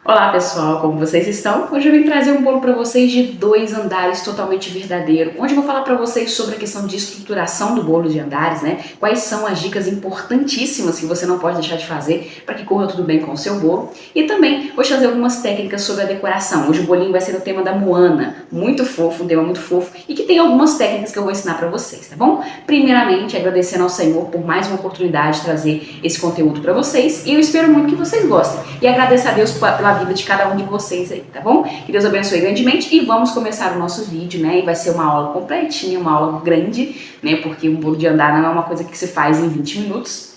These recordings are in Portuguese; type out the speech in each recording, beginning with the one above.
Olá pessoal, como vocês estão? Hoje eu vim trazer um bolo para vocês de 2 andares totalmente verdadeiro, onde eu vou falar para vocês sobre a questão de estruturação do bolo de andares, né? Quais são as dicas importantíssimas que você não pode deixar de fazer para que corra tudo bem com o seu bolo. E também vou trazer algumas técnicas sobre a decoração. Hoje o bolinho vai ser no tema da Moana, muito fofo, um tema muito fofo, e que tem algumas técnicas que eu vou ensinar para vocês, tá bom? Primeiramente, agradecendo ao Senhor por mais uma oportunidade de trazer esse conteúdo para vocês, e eu espero muito que vocês gostem. E agradeço a Deus pela vida de cada um de vocês aí, tá bom? Que Deus abençoe grandemente e vamos começar o nosso vídeo, né? E vai ser uma aula completinha, uma aula grande, né? Porque um bolo de andar não é uma coisa que se faz em 20 minutos.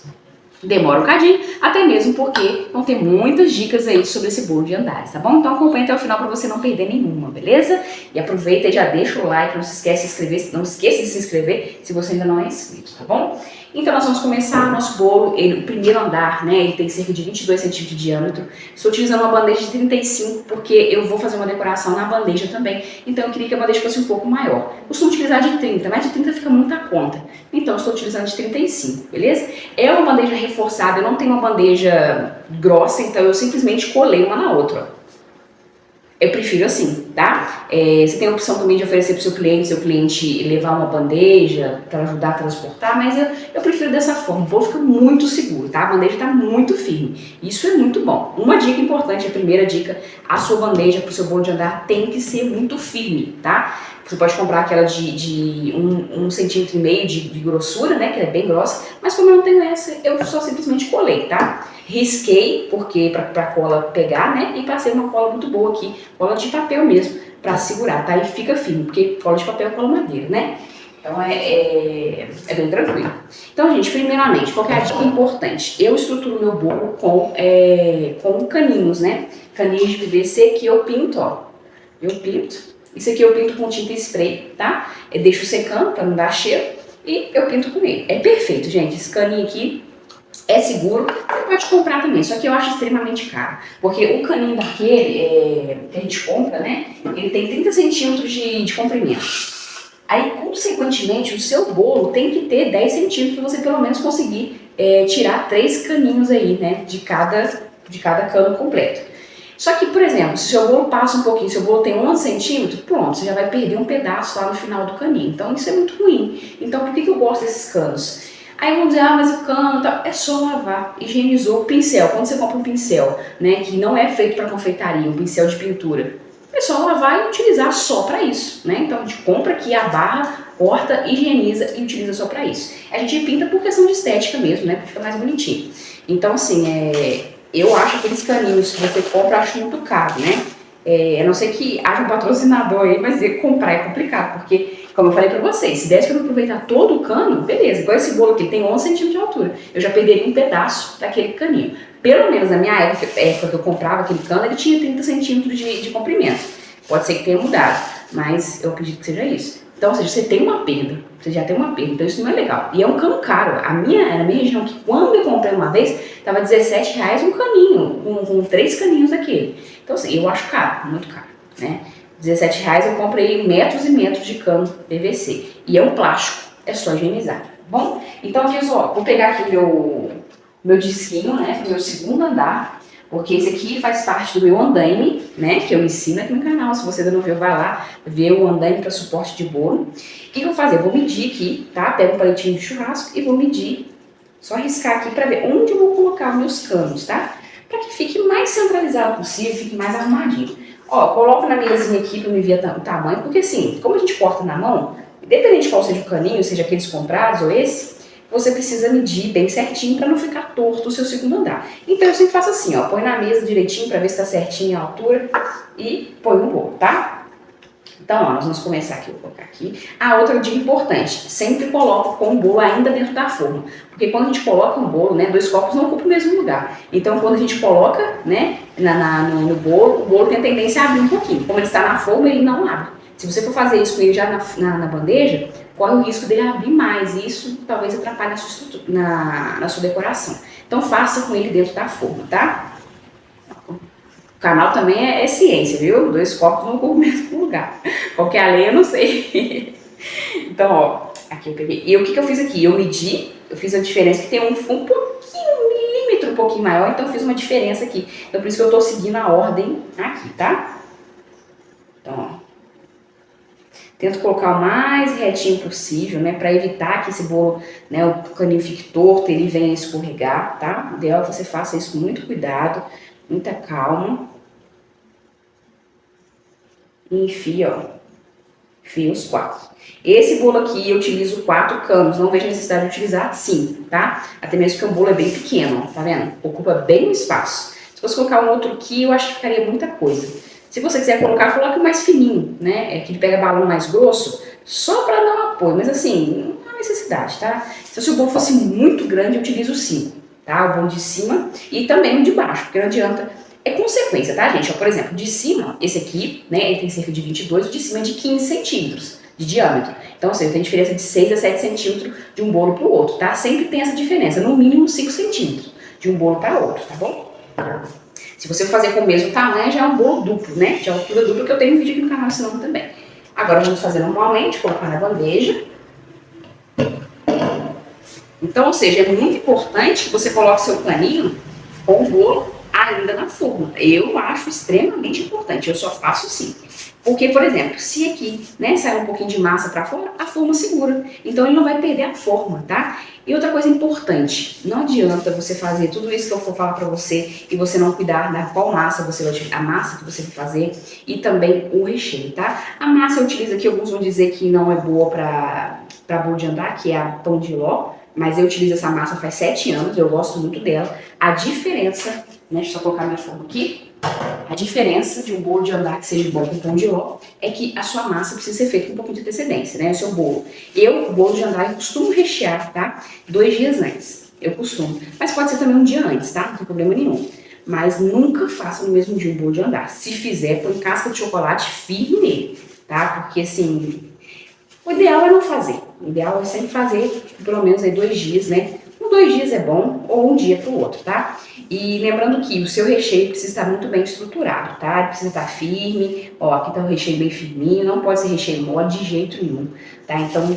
Demora um cadinho, até mesmo porque vão ter muitas dicas aí sobre esse bolo de andares, tá bom? Então acompanha até o final para você não perder nenhuma, beleza? E aproveita e já deixa o like, não se esquece de se inscrever, não esqueça de se inscrever se você ainda não é inscrito, tá bom? Então nós vamos começar o nosso bolo, o primeiro andar, né? Ele tem cerca de 22 centímetros de diâmetro. Estou utilizando uma bandeja de 35 porque eu vou fazer uma decoração na bandeja também, então eu queria que a bandeja fosse um pouco maior. Costumo utilizar de 30, mas de 30 fica muita conta, então eu estou utilizando de 35, beleza? É uma bandeja reforçada, eu não tenho uma bandeja grossa, então eu simplesmente colei uma na outra, ó. Eu prefiro assim, tá? Você tem a opção também de oferecer para o seu cliente levar uma bandeja para ajudar a transportar, mas eu prefiro dessa forma, o bolo fica muito seguro, tá? A bandeja está muito firme, isso é muito bom. Uma dica importante, a primeira dica, a sua bandeja para o seu bolo de andar tem que ser muito firme, tá? Você pode comprar aquela de 1,5 centímetro de grossura, né, que é bem grossa, mas como eu não tenho essa, eu só simplesmente colei, tá? Risquei, porque pra cola pegar, né, e passei uma cola muito boa aqui, cola de papel mesmo, pra segurar, tá? E fica firme, porque cola de papel é cola madeira, né? Então é bem tranquilo. Então, gente, primeiramente, qual que é a dica importante? Eu estruturo meu bolo com caninhos, né? Caninhos de PVC que eu pinto, ó. Eu pinto. Isso aqui eu pinto com tinta spray, tá? Eu deixo secando pra não dar cheiro e eu pinto com ele. É perfeito, gente. Esse caninho aqui é seguro, você pode comprar também, só que eu acho extremamente caro. Porque o caninho daquele que a gente compra, né? Ele tem 30 centímetros de comprimento. Aí, consequentemente, o seu bolo tem que ter 10 centímetros para você pelo menos conseguir tirar 3 caninhos aí, né? De cada cano completo. Só que, por exemplo, se o seu bolo passa um pouquinho, se o seu bolo tem 11 centímetros, pronto, você já vai perder um pedaço lá no final do caninho. Então isso é muito ruim. Então por que eu gosto desses canos? Aí vão dizer, mas o cano tá, é só lavar, higienizou o pincel. Quando você compra um pincel, né, que não é feito para confeitaria, um pincel de pintura, é só lavar e utilizar só para isso, né? Então a gente compra aqui a barra, corta, higieniza e utiliza só para isso. A gente pinta por questão de estética mesmo, né, para ficar mais bonitinho. Então assim, eu acho aqueles caninhos que você compra, acho muito caro, né? A não ser que haja um patrocinador aí, mas comprar é complicado, porque, como eu falei pra vocês, se desse pra eu aproveitar todo o cano, beleza. Igual esse bolo aqui, tem 11 centímetros de altura. Eu já perderia um pedaço daquele caninho. Pelo menos na minha época que eu comprava aquele cano, ele tinha 30 centímetros de comprimento. Pode ser que tenha mudado, mas eu acredito que seja isso. Então, ou seja, você tem uma perda, você já tem uma perda, então isso não é legal. E é um cano caro. Na minha região, que quando eu comprei uma vez, tava R$17 um caninho, com 3 caninhos daquele. Então, assim, eu acho caro, muito caro, né? R$17 eu comprei metros e metros de cano PVC. E é um plástico, é só higienizar, tá bom? Então, aqui, ó, vou pegar aqui meu disquinho, né, pro meu segundo andar. Porque esse aqui faz parte do meu andaime, né, que eu ensino aqui no canal. Se você ainda não viu, vai lá ver o andaime para suporte de bolo. O que eu vou fazer? Eu vou medir aqui, tá? Pego um palitinho de churrasco e vou medir. Só riscar aqui para ver onde eu vou colocar os meus canos, tá? Para que fique mais centralizado possível, fique mais arrumadinho. Ó, coloco na mesinha aqui para me ver o tamanho, porque assim, como a gente corta na mão, independente de qual seja o caninho, seja aqueles comprados ou esse, você precisa medir bem certinho para não ficar torto o seu segundo andar. Então eu sempre faço assim, ó, põe na mesa direitinho para ver se tá certinho a altura e põe no bolo, tá? Então, ó, nós vamos começar aqui, vou colocar aqui. Outra dica importante, sempre coloca com o bolo ainda dentro da forma. Porque quando a gente coloca um bolo, né, 2 copos não ocupam o mesmo lugar. Então, quando a gente coloca, né, no bolo, o bolo tem a tendência a abrir um pouquinho. Como ele está na forma, ele não abre. Se você for fazer isso com ele já na bandeja, corre o risco dele abrir mais, e isso talvez atrapalhe na sua decoração. Então faça com ele dentro da forma, tá? O canal também é ciência, viu? 2 copos não ocupam o mesmo lugar. Qual que é a lei, eu não sei. Então, ó, aqui eu peguei. E o que eu fiz aqui? Eu medi, eu fiz a diferença que tem um pouquinho, 1 milímetro pouquinho maior, então eu fiz uma diferença aqui. Então por isso que eu tô seguindo a ordem aqui, tá? Então, ó. Tento colocar o mais retinho possível, né, para evitar que esse bolo, né, o caninho fique torto, ele venha escorregar, tá? O ideal é que você faça isso com muito cuidado, muita calma. E enfia, ó, enfia os 4. Esse bolo aqui eu utilizo 4 canos, não vejo a necessidade de utilizar 5, tá? Até mesmo porque o bolo é bem pequeno, ó, tá vendo? Ocupa bem o espaço. Se você colocar um outro aqui, eu acho que ficaria muita coisa. Se você quiser colocar, coloque mais fininho, né? É que ele pega balão mais grosso, só para dar um apoio. Mas assim, não há necessidade, tá? Se o seu bolo fosse muito grande, eu utilizo 5, tá? O bolo de cima e também o de baixo, porque não adianta. É consequência, tá, gente? Ó, por exemplo, de cima, esse aqui, né? Ele tem cerca de 22, o de cima é de 15 centímetros de diâmetro. Então, ou seja, tem diferença de 6 a 7 centímetros de um bolo para o outro, tá? Sempre tem essa diferença, no mínimo 5 centímetros de um bolo para outro, tá bom? Se você fazer com o mesmo tamanho, já é um bolo duplo, né? De altura dupla, que eu tenho um vídeo aqui no canal ensinando também. Agora vamos fazer normalmente, colocar na bandeja. Então, ou seja, é muito importante que você coloque seu paninho com o bolo ainda na forma. Eu acho extremamente importante, eu só faço assim. Porque, por exemplo, se aqui, né, sai um pouquinho de massa para fora, a forma segura. Então ele não vai perder a forma, tá? E outra coisa importante, não adianta você fazer tudo isso que eu for falar para você e você não cuidar da qual massa você vai utilizar, a massa que você vai fazer e também o recheio, tá? A massa eu utilizo aqui, alguns vão dizer que não é boa para bolo de andar, que é a pão de ló, mas eu utilizo essa massa faz 7 anos, eu gosto muito dela. A diferença, né, deixa eu só colocar minha forma aqui. A diferença de um bolo de andar que seja bom com pão de ló é que a sua massa precisa ser feita com um pouquinho de antecedência, né? O seu bolo. O bolo de andar, eu costumo rechear, tá? 2 dias antes. Eu costumo. Mas pode ser também um dia antes, tá? Não tem problema nenhum. Mas nunca faça no mesmo dia um bolo de andar. Se fizer, põe casca de chocolate firme nele, tá? Porque assim, o ideal é não fazer. O ideal é sempre fazer pelo menos aí 2 dias, né? 2 dias é bom, ou um dia para o outro, tá? E lembrando que o seu recheio precisa estar muito bem estruturado, tá? Ele precisa estar firme, ó, aqui tá o recheio bem firminho, não pode ser recheio mole de jeito nenhum, tá? Então,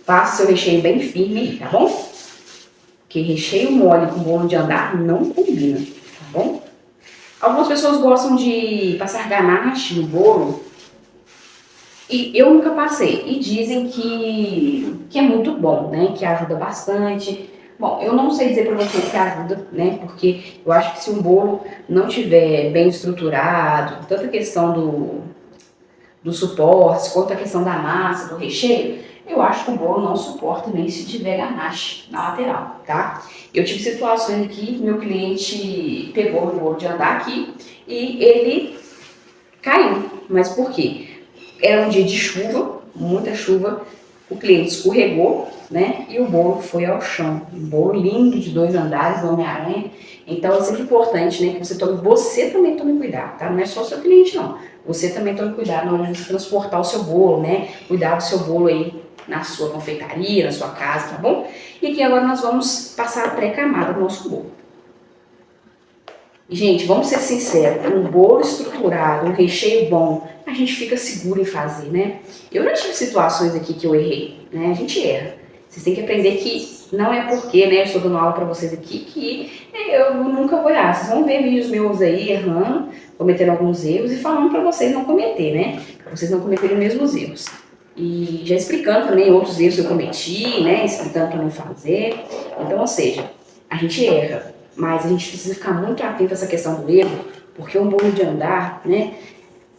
faça o seu recheio bem firme, tá bom? Porque recheio mole com bolo de andar não combina, tá bom? Algumas pessoas gostam de passar ganache no bolo, e eu nunca passei, e dizem que é muito bom, né? Que ajuda bastante. Bom, eu não sei dizer para vocês que ajuda, né? Porque eu acho que se um bolo não tiver bem estruturado, tanto a questão do suporte, quanto a questão da massa, do recheio, eu acho que o bolo não suporta nem se tiver ganache na lateral, tá? Eu tive situações aqui que meu cliente pegou o bolo de andar aqui e ele caiu. Mas por quê? Era um dia de chuva, muita chuva, o cliente escorregou, né? E o bolo foi ao chão. Um bolo lindo de 2 andares, do Homem-Aranha. Então é sempre importante, né? Que você também tome cuidado, tá? Não é só o seu cliente, não. Você também tome cuidado na hora de transportar o seu bolo, né? Cuidar do seu bolo aí na sua confeitaria, na sua casa, tá bom? E aqui agora nós vamos passar a pré-camada do nosso bolo. Gente, vamos ser sinceros, um bolo estruturado, um recheio bom, a gente fica seguro em fazer, né? Eu já tive situações aqui que eu errei, né? A gente erra. Vocês têm que aprender que não é porque, né, eu estou dando aula para vocês aqui, que eu nunca vou errar. Vocês vão ver vídeos meus aí errando, cometendo alguns erros e falando para vocês não cometer, né? Para vocês não cometerem os mesmos erros. E já explicando também outros erros que eu cometi, né? Explicando para não fazer. Então, ou seja, a gente erra. Mas a gente precisa ficar muito atento a essa questão do erro, porque um bolo de andar, né?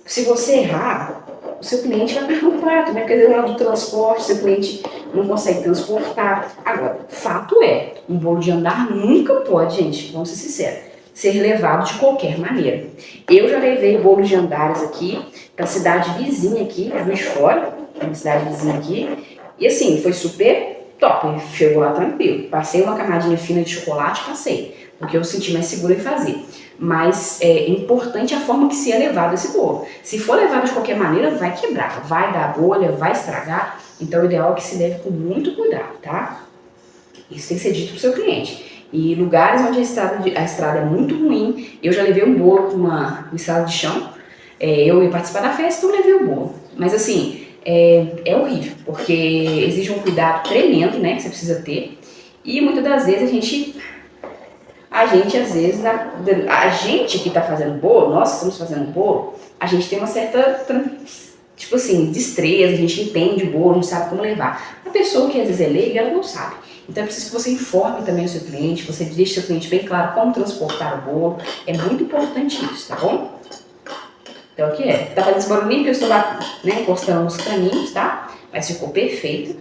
Se você errar, o seu cliente vai perder um prato, né? Porque na hora do transporte, seu cliente não consegue transportar. Agora, fato é, um bolo de andar nunca pode, gente, vamos ser sinceros, ser levado de qualquer maneira. Eu já levei bolos de andares aqui para a cidade vizinha aqui, Juiz de Fora, uma cidade vizinha aqui, e assim, foi super top, chegou lá tranquilo. Passei uma camadinha fina de chocolate, passei, porque eu senti mais segura em fazer. Mas é importante a forma que se é levado esse bolo. Se for levado de qualquer maneira, vai quebrar, vai dar bolha, vai estragar. Então o ideal é que se leve com muito cuidado, tá? Isso tem que ser dito pro seu cliente. E lugares onde a estrada é muito ruim, eu já levei um bolo com uma estrada de chão. Eu ia participar da festa, então levei o bolo. Mas assim, é horrível, porque exige um cuidado tremendo, né, que você precisa ter. E muitas das vezes a gente a gente às vezes, a gente que está fazendo bolo, nós que estamos fazendo bolo, a gente tem uma certa, tipo assim, destreza, a gente entende o bolo, não sabe como levar. A pessoa que às vezes é leiga, ela não sabe. Então é preciso que você informe também o seu cliente, você deixe seu cliente bem claro como transportar o bolo. É muito importante isso, tá bom? Então aqui tá fazendo esse barulhinho que eu estou encostando nos caninhos, tá? Mas ficou perfeito.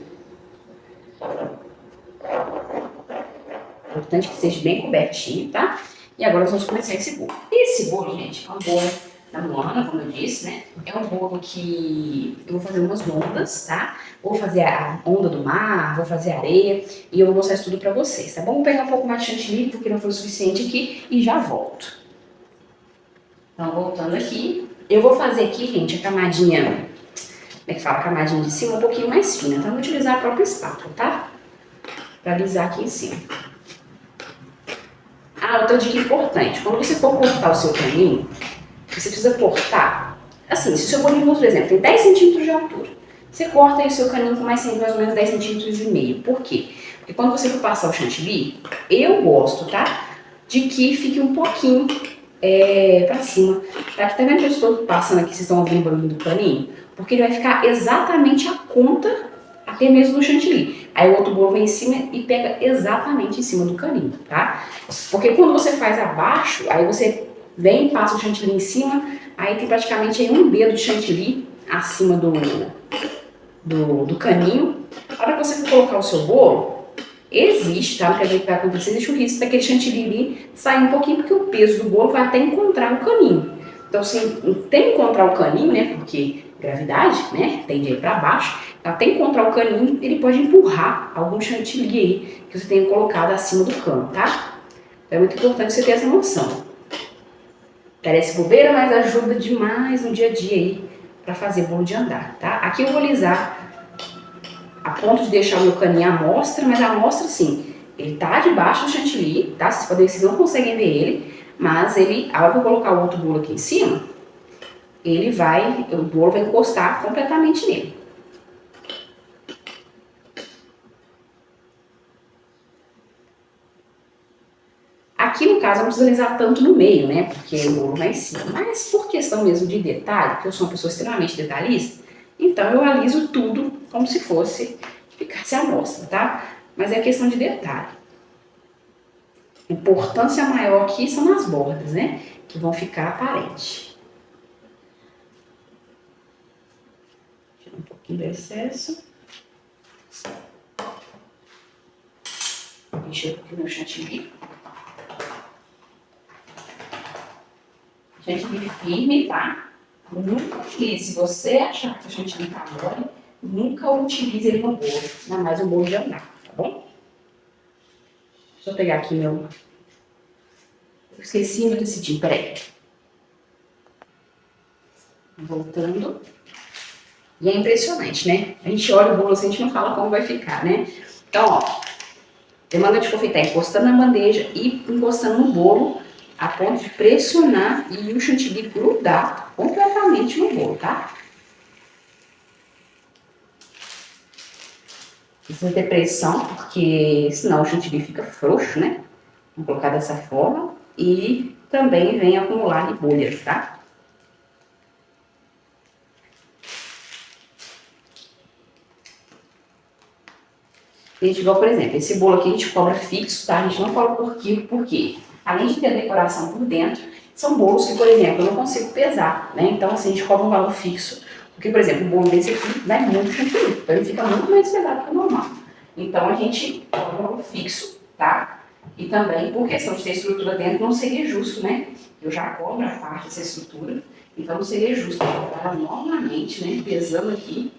Importante que esteja bem cobertinho, tá? E agora nós vamos começar esse bolo. Esse bolo, gente, é um bolo da Luana, como eu disse, né? É um bolo que eu vou fazer umas ondas, tá? Vou fazer a onda do mar, vou fazer areia e eu vou mostrar isso tudo pra vocês, tá bom? Vou pegar um pouco mais de chantilly, porque não foi o suficiente aqui, e já volto. Então, voltando aqui, eu vou fazer aqui, gente, a camadinha, como é que fala? A camadinha de cima um pouquinho mais fina. Então, eu vou utilizar a própria espátula, tá? Pra alisar aqui em cima. Ah, outra dica importante. Quando você for cortar o seu caninho, você precisa cortar, assim, se o seu bolinho, por exemplo, tem 10 centímetros de altura, você corta aí o seu caninho com mais ou menos 10 centímetros e meio. Por quê? Porque quando você for passar o chantilly, eu gosto, tá? De que fique um pouquinho pra cima. Tá? Aqui, tá vendo que eu estou passando aqui, vocês estão ouvindo o barulho do caninho? Porque ele vai ficar exatamente a conta, até mesmo do chantilly. Aí o outro bolo vem em cima e pega exatamente em cima do caninho, tá? Porque quando você faz abaixo, aí você vem e passa o chantilly em cima, aí tem praticamente aí um dedo de chantilly acima do caninho. A hora que você for colocar o seu bolo, existe, tá? Não quer dizer que vai acontecer, existe o risco daquele chantilly ali sair um pouquinho, porque o peso do bolo vai até encontrar o caninho. Então, se tem que encontrar o caninho, né? Porque gravidade, né? Tende aí pra baixo. Até encontrar o caninho, ele pode empurrar algum chantilly aí que você tenha colocado acima do cano, tá? Então, é muito importante você ter essa noção. Parece bobeira, mas ajuda demais no dia a dia aí pra fazer bolo de andar, tá? Aqui eu vou alisar a ponto de deixar o meu caninho à mostra, mas a mostra, sim, ele tá debaixo do chantilly, tá? Vocês podem ver, vocês não conseguem ver ele, mas ele, a hora que eu colocar o outro bolo aqui em cima, o bolo vai encostar completamente nele. Aqui, no caso, eu não preciso alisar tanto no meio, né? Porque o bolo vai em cima. Mas por questão mesmo de detalhe, porque eu sou uma pessoa extremamente detalhista, então eu aliso tudo como se ficasse à mostra, tá? Mas é questão de detalhe. A importância maior aqui são nas bordas, né? Que vão ficar aparentes. Tirar um pouquinho do excesso. Encher um pouquinho meu chantilly. Chantilly firme, tá? Nunca utilize. Se você achar que o chantilly tá mole, nunca utilize ele no bolo. Ainda mais um bolo de andar, tá bom? Deixa eu pegar aqui meu... Eu esqueci meu tecidinho, peraí. Voltando. E é impressionante, né? A gente olha o bolo assim, a gente não fala como vai ficar, né? Então, ó, demanda de confeitar encostando na bandeja e encostando no bolo a ponto de pressionar e o chantilly grudar completamente no bolo, tá? Precisa ter pressão, porque senão o chantilly fica frouxo, né? Vou colocar dessa forma e também vem acumular de bolhas, tá? Gente, igual, por exemplo, esse bolo aqui a gente cobra fixo, tá? A gente não cobra por quilo, porque além de ter decoração por dentro, são bolos que, por exemplo, eu não consigo pesar, né? Então, assim, a gente cobra um valor fixo. Porque, por exemplo, o bolo desse aqui vai muito chantilly, então ele fica muito mais pesado que o normal. Então, a gente cobra um valor fixo, tá? E também, por questão de ter estrutura dentro, não seria justo, né? Eu já cobro a parte dessa estrutura, então não seria justo eu cobrar novamente, né? Pesando aqui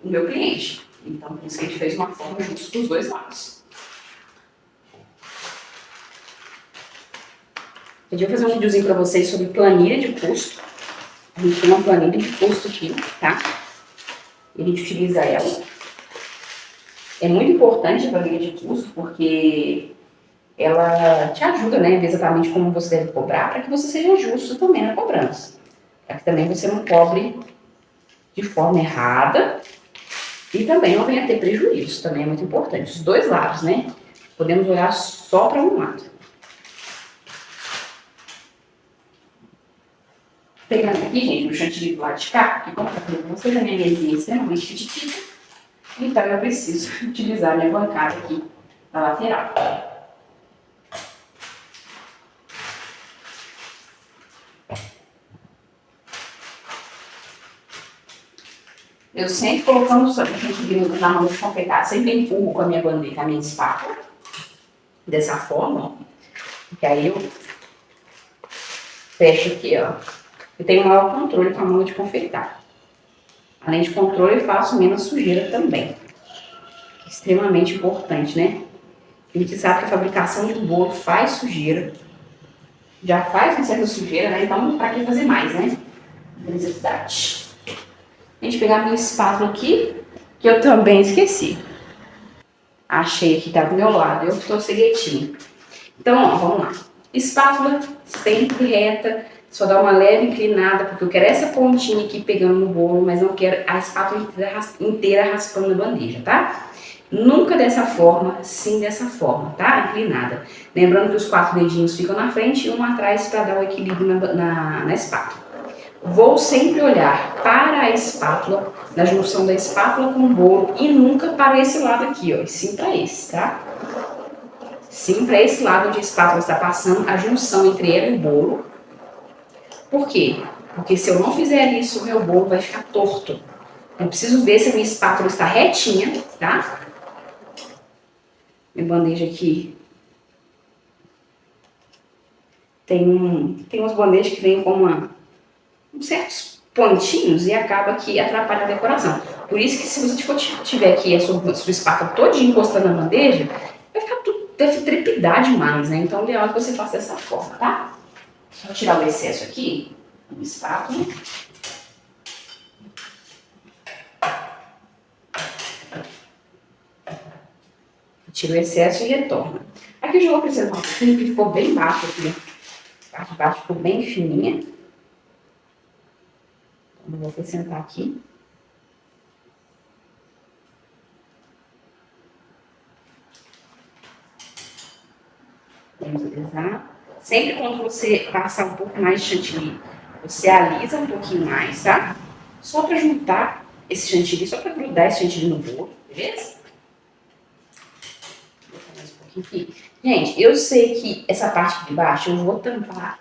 o meu cliente. Então, por isso que a gente fez uma forma justa dos dois lados. Eu vou fazer um videozinho para vocês sobre planilha de custo. A gente tem uma planilha de custo aqui, tá? E a gente utiliza ela. É muito importante a planilha de custo, porque ela te ajuda, né? Exatamente como você deve cobrar, para que você seja justo também na cobrança. Para que também você não cobre de forma errada e também não venha ter prejuízo. Também é muito importante. Os dois lados, né? Podemos olhar só para um lado. Pegando aqui, gente, o chantilly do lado de cá, porque como eu falei pra vocês, a minha mesinha é extremamente petita, então eu preciso utilizar a minha bancada aqui na lateral. Eu sempre colocando o chantilly na mão de confeitar, sempre empurro com a minha bandeja, com a minha espátula, dessa forma, ó. Porque aí eu fecho aqui, ó. Eu tenho maior controle com a mão de confeitar. Além de controle, eu faço menos sujeira também. Extremamente importante, né? A gente sabe que a fabricação de um bolo faz sujeira. Já faz uma certa sujeira, né? Então, pra que fazer mais, né? Necessidade. A gente pegar a minha espátula aqui, que eu também esqueci. Achei que tá do meu lado, eu tô ceguetinha. Então, ó, vamos lá. Espátula sempre reta, só dá uma leve inclinada, porque eu quero essa pontinha aqui pegando no bolo, mas não quero a espátula inteira raspando na bandeja, tá? Nunca dessa forma, sim dessa forma, tá? Inclinada. Lembrando que os 4 dedinhos ficam na frente e um atrás para dar o equilíbrio na espátula. Vou sempre olhar para a espátula, na junção da espátula com o bolo e nunca para esse lado aqui, ó, e sim para esse, tá? Sim para esse lado onde a espátula está passando, a junção entre ela e o bolo. Por quê? Porque se eu não fizer isso, o meu bolo vai ficar torto. Eu preciso ver se a minha espátula está retinha, tá? Minha bandeja aqui tem umas bandejas que vêm com certos pontinhos e acaba que atrapalha a decoração. Por isso que se você tiver aqui a sua espátula todinha encostando na bandeja, vai ficar tudo, deve trepidar demais, né? Então o ideal é que você faça dessa forma, tá? Só tirar o excesso aqui, uma espátula. Tira o excesso e retorna. Aqui eu já vou acrescentar um pouquinho, que ficou bem baixo aqui. A parte de baixo ficou bem fininha. Então, eu vou acrescentar aqui. Vamos alisar. Sempre quando você passar um pouco mais de chantilly, você alisa um pouquinho mais, tá? Só pra juntar esse chantilly, só pra grudar esse chantilly no bolo, beleza? Vou botar mais um pouquinho aqui. Gente, eu sei que essa parte de baixo eu vou tampar,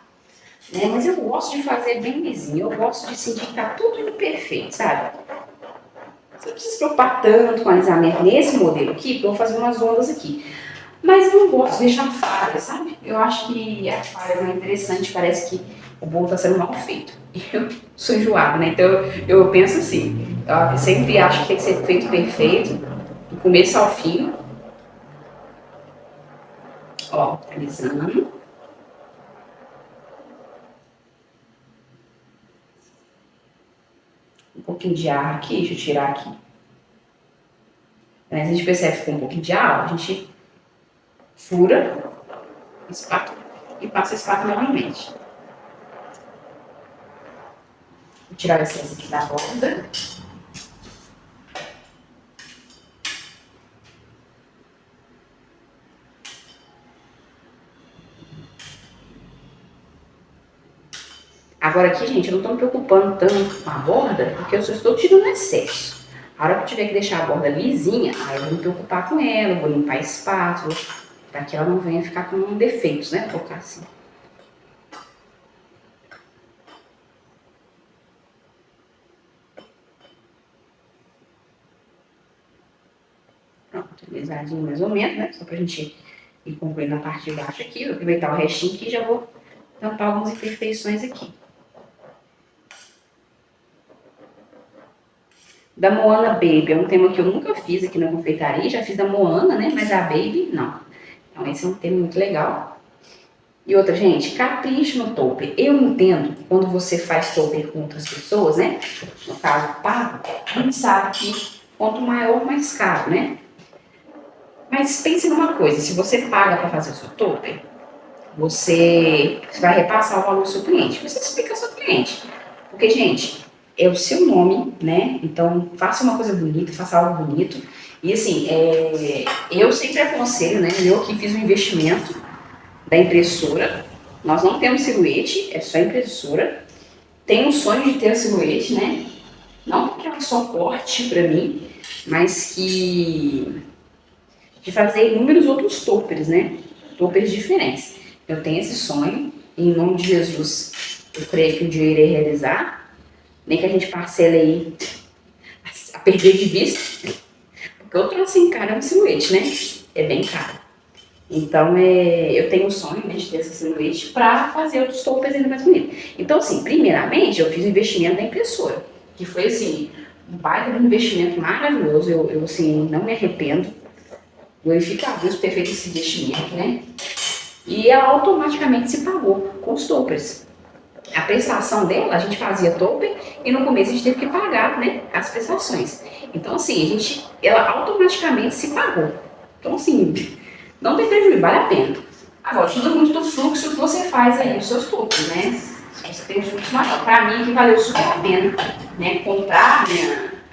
né? Mas eu gosto de fazer bem lisinho, eu gosto de sentir que tá tudo indo perfeito, sabe? Você não precisa se preocupar tanto com o alisamento nesse modelo aqui, porque eu vou fazer umas ondas aqui. Mas eu não gosto de deixar falha, sabe? Eu acho que a falha não é interessante, parece que o bolo está sendo mal feito. Eu sou enjoada, né? Então eu penso assim, eu sempre acho que tem que ser feito perfeito, do começo ao fim. Ó, alisando. Um pouquinho de ar aqui, deixa eu tirar aqui. Mas a gente percebe que ficou um pouquinho de ar, a gente fura a espátula e passa a espátula novamente. Vou tirar o excesso aqui da borda. Agora aqui, gente, eu não estou me preocupando tanto com a borda, porque eu só estou tirando excesso. A hora que eu tiver que deixar a borda lisinha, aí eu vou me preocupar com ela, eu vou limpar a espátula, para que ela não venha ficar com defeitos, né? Vou colocar assim. Pronto, alisadinho mais ou menos, né? Só pra gente ir concluindo a parte de baixo aqui. Vou aproveitar o restinho aqui e já vou tampar algumas imperfeições aqui. Da Moana Baby, é um tema que eu nunca fiz aqui na confeitaria, já fiz da Moana, né? Mas a Baby, não. Então esse é um tema muito legal. E outra, gente, capricho no topper. Eu entendo quando você faz topper com outras pessoas, né? No caso, pago, a gente sabe que quanto maior, mais caro, né? Mas pense numa coisa, se você paga para fazer o seu topper, você vai repassar o valor do seu cliente. Você explica ao seu cliente. Porque, gente, é o seu nome, né? Então, faça uma coisa bonita, faça algo bonito. E assim, eu sempre aconselho, né? Eu que fiz um investimento da impressora. Nós não temos silhuete, é só impressora. tenho um sonho de ter a silhuete, né? Não porque ela só corte pra mim, mas que de fazer inúmeros outros toppers, né? Toppers diferentes. Eu tenho esse sonho, e em nome de Jesus, eu creio que um dia eu irei realizar, nem que a gente parcele aí a perder de vista, porque eu tô assim, cara, é um silhuete, né? É bem caro. Então, eu tenho o sonho, né, de ter essa silhuete para fazer outros toppers ainda mais bonitos. Então, assim, primeiramente, eu fiz o investimento da impressora, que foi, assim, um baita de um investimento maravilhoso. Eu, assim, não me arrependo. Glorifico a Deus por ter feito esse investimento, né? E ela automaticamente se pagou com os toppers. A prestação dela, a gente fazia topper e no começo a gente teve que pagar, né, as prestações. Então, assim, ela automaticamente se pagou. Então, assim, não tem prejuízo, vale a pena. Agora, tudo muito do fluxo que você faz aí, os seus toppers, né? Se você tem um fluxo maior. Pra mim, que valeu super a pena, né, comprar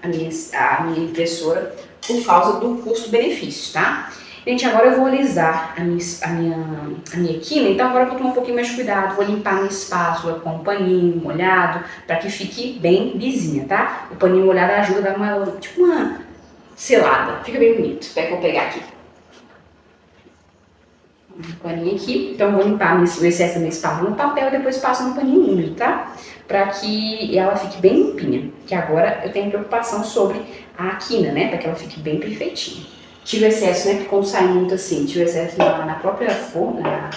a minha impressora por causa do custo-benefício, tá? Gente, agora eu vou alisar a minha quina, então agora eu vou tomar um pouquinho mais de cuidado, vou limpar minha espátula com um paninho molhado, para que fique bem lisinha, tá? O paninho molhado ajuda a dar uma selada, fica bem bonito. Espera que eu vou pegar aqui. Um paninho aqui, então eu vou limpar o excesso da minha espátula no papel e depois passo no paninho úmido, tá? Para que ela fique bem limpinha, que agora eu tenho preocupação sobre a quina, né? Para que ela fique bem perfeitinha. Tiro excesso, né? Porque quando sai muito assim, tiro excesso na própria forma,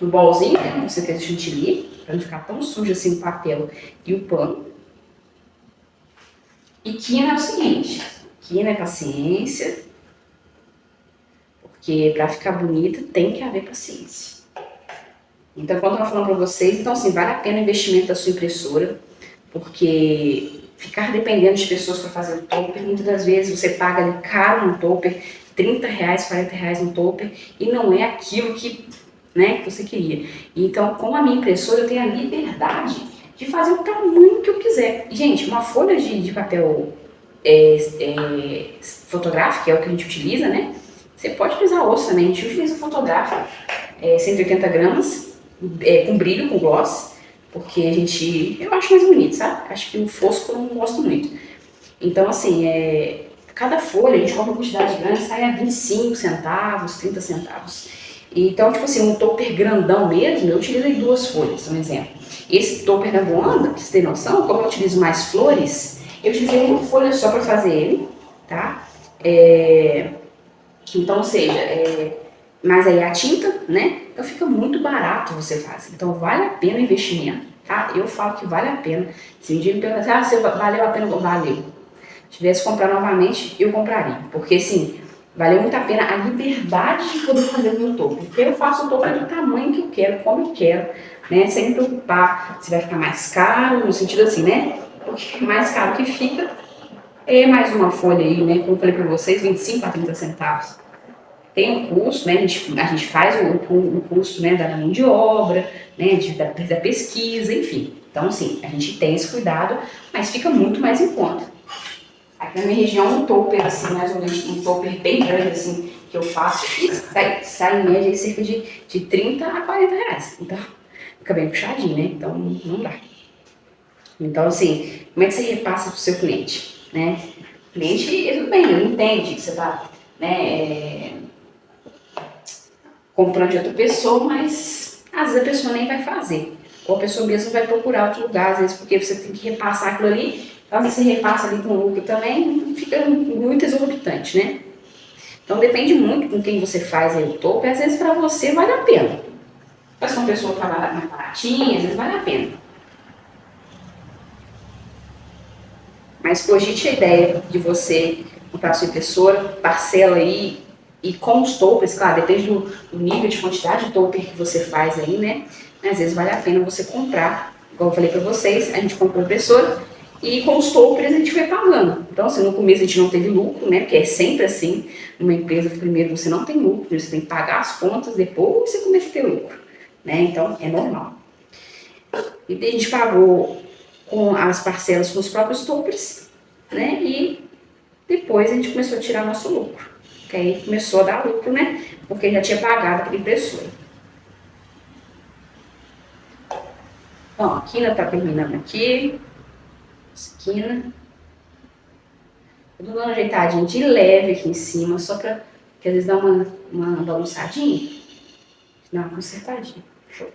no bolzinho, né? Você fez o chantilly, pra não ficar tão sujo assim o papel e o pano. E quina é o seguinte, quina é paciência, porque pra ficar bonita tem que haver paciência. Então, quando eu tô falando pra vocês, então assim, vale a pena o investimento da sua impressora, porque ficar dependendo de pessoas para fazer o topper, muitas das vezes você paga ali caro no topper, R$30, R$40 no topper, e não é aquilo que, né, que você queria. Então, com a minha impressora, eu tenho a liberdade de fazer o tamanho que eu quiser. E, gente, uma folha de papel fotográfico, que é o que a gente utiliza, né? Você pode utilizar osso também, a gente utiliza fotográfico, 180 gramas, com brilho, com gloss, porque eu acho mais bonito, sabe? Acho que o fosco eu não gosto muito. Então, assim, cada folha a gente compra uma quantidade grande, sai a 25 centavos, 30 centavos. Então, tipo assim, um topper grandão mesmo, eu utilizo aí 2 folhas, um exemplo. Esse topper da Luanda, pra você ter noção, como eu utilizo mais flores, eu utilizei uma folha só pra fazer ele, tá? Então, ou seja, mas aí a tinta, né? Então fica muito barato você fazer. Então vale a pena o investimento, tá? Eu falo que vale a pena. Se um dia me perguntar, se valeu a pena, valeu. Se tivesse que comprar novamente, eu compraria. Porque assim, valeu muito a pena a liberdade de poder fazer o meu topo. Porque eu faço o topo do tamanho que eu quero, como eu quero, né? Sem me preocupar se vai ficar mais caro, no sentido assim, né? Porque mais caro que fica, mais uma folha aí, né? Como eu falei pra vocês, 25 a 30 centavos. Tem um custo, né? A gente faz o custo, né, da mão de obra, né, da pesquisa, enfim. Então, assim, a gente tem esse cuidado, mas fica muito mais em conta. Aqui na minha região, um topper, assim, mais ou menos, um topper bem grande, assim, que eu faço, sai em média de cerca de 30 a 40 reais. Então, fica bem puxadinho, né? Então, não dá. Então, assim, como é que você repassa para o seu cliente, né? O cliente, tudo bem, ele entende que você está, né, comprando de outra pessoa, mas às vezes a pessoa nem vai fazer. Ou a pessoa mesmo vai procurar outro lugar, às vezes porque você tem que repassar aquilo ali, então, às vezes você repassa ali com lucro também, fica muito exorbitante, né? Então depende muito com quem você faz aí o topo, e às vezes para você vale a pena. Mas se uma pessoa que faz mais baratinha, às vezes vale a pena. Mas cogite a ideia de você comprar a sua impressora, parcela aí, e com os toppers, claro, depende do nível de quantidade de topper que você faz aí, né? Às vezes vale a pena você comprar, igual eu falei pra vocês, a gente comprou a impressora e com os toppers a gente foi pagando. Então, assim, no começo a gente não teve lucro, né? Porque é sempre assim, numa empresa, primeiro você não tem lucro, você tem que pagar as contas, depois você começa a ter lucro, né? Então, é normal. E a gente pagou com as parcelas com os próprios toppers, né? E depois a gente começou a tirar nosso lucro. Que aí começou a dar lucro, né? Porque já tinha pagado pela impressora. Então, a quina tá terminando aqui. Esquina. Eu tô dando uma ajeitadinha de leve aqui em cima, só pra que às vezes dá uma bagunçadinha. Dá uma consertadinha. Show.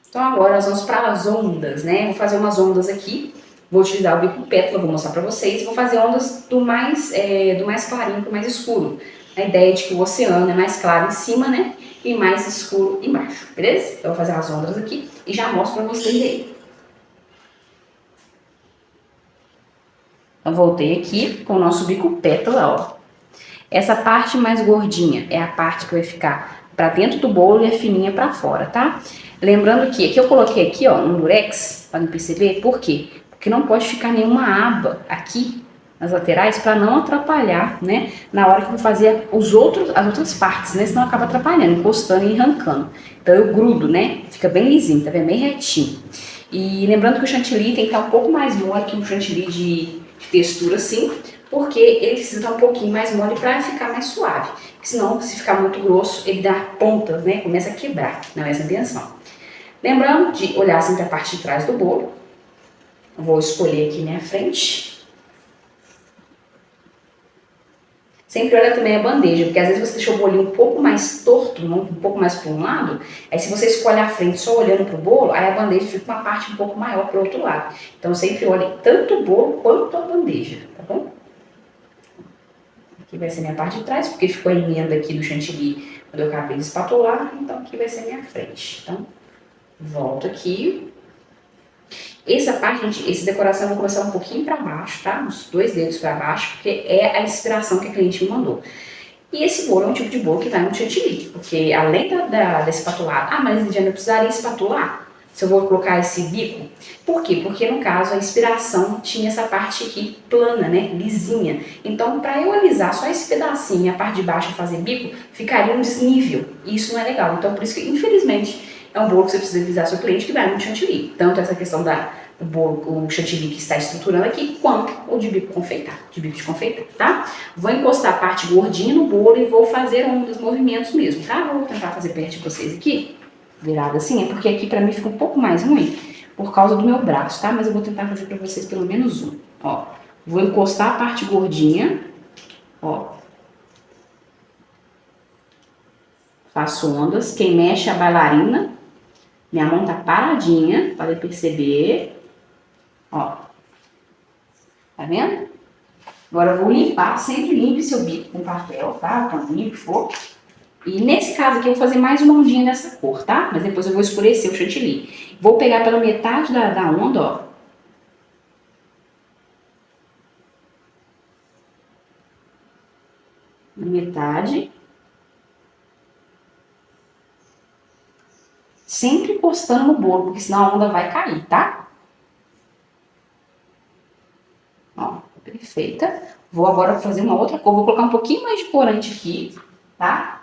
Então agora nós vamos para as ondas, né? Vou fazer umas ondas aqui. Vou utilizar o bico pétala, vou mostrar para vocês. Vou fazer ondas do mais clarinho para o mais escuro. A ideia é de que o oceano é mais claro em cima, né? E mais escuro embaixo, beleza? Então eu vou fazer as ondas aqui e já mostro para vocês aí. Então voltei aqui com o nosso bico pétala, ó. Essa parte mais gordinha é a parte que vai ficar para dentro do bolo e a fininha para fora, tá? Lembrando que aqui eu coloquei aqui, ó, um durex, para não perceber, por quê? Porque não pode ficar nenhuma aba aqui nas laterais para não atrapalhar, né? Na hora que eu vou fazer as outras partes, né? Senão acaba atrapalhando, encostando e arrancando. Então eu grudo, né? Fica bem lisinho, tá vendo? Bem retinho. E lembrando que o chantilly tem que estar um pouco mais mole que um chantilly de textura assim, porque ele precisa estar um pouquinho mais mole para ficar mais suave. Porque senão, se ficar muito grosso, ele dá pontas, né? Começa a quebrar. Não é essa a intenção. Lembrando de olhar sempre a parte de trás do bolo. Vou escolher aqui minha frente. Sempre olha também a bandeja, porque às vezes você deixou o bolinho um pouco mais torto, um pouco mais para um lado, aí se você escolhe a frente só olhando para o bolo, aí a bandeja fica uma parte um pouco maior para o outro lado. Então sempre olhe tanto o bolo quanto a bandeja, tá bom? Aqui vai ser minha parte de trás, porque ficou a emenda aqui do chantilly quando eu acabei de espatular, então aqui vai ser minha frente. Então, volto aqui. Essa parte, gente, essa decoração eu vou começar um pouquinho para baixo, tá? Uns 2 dedos para baixo, porque é a inspiração que a cliente me mandou. E esse bolo é um tipo de bolo que vai no chantilly, porque além da espatular, mas Lidiane, eu precisaria espatular se eu vou colocar esse bico. Por quê? Porque no caso a inspiração tinha essa parte aqui plana, né, lisinha. Então para eu alisar só esse pedacinho e a parte de baixo fazer bico, ficaria um desnível. E isso não é legal. Então por isso que infelizmente é um bolo que você precisa avisar seu cliente que vai no chantilly. Tanto essa questão do bolo, o chantilly que está estruturando aqui, quanto o de bico confeitado, de bico de confeitar, tá? Vou encostar a parte gordinha no bolo e vou fazer um dos movimentos mesmo, tá? Vou tentar fazer perto de vocês aqui, virado assim, é porque aqui pra mim fica um pouco mais ruim por causa do meu braço, tá? Mas eu vou tentar fazer pra vocês pelo menos um, ó. Vou encostar a parte gordinha, ó. Faço ondas, quem mexe é a bailarina. Minha mão tá paradinha, para perceber. Ó. Tá vendo? Agora eu vou limpar, sempre limpe seu bico com papel, tá? Paninho, que for. E nesse caso aqui eu vou fazer mais uma ondinha dessa cor, tá? Mas depois eu vou escurecer o chantilly. Vou pegar pela metade da onda, ó. Metade. Sempre encostando no bolo, porque senão a onda vai cair, tá? Ó, perfeita. Vou agora fazer uma outra cor. Vou colocar um pouquinho mais de corante aqui, tá?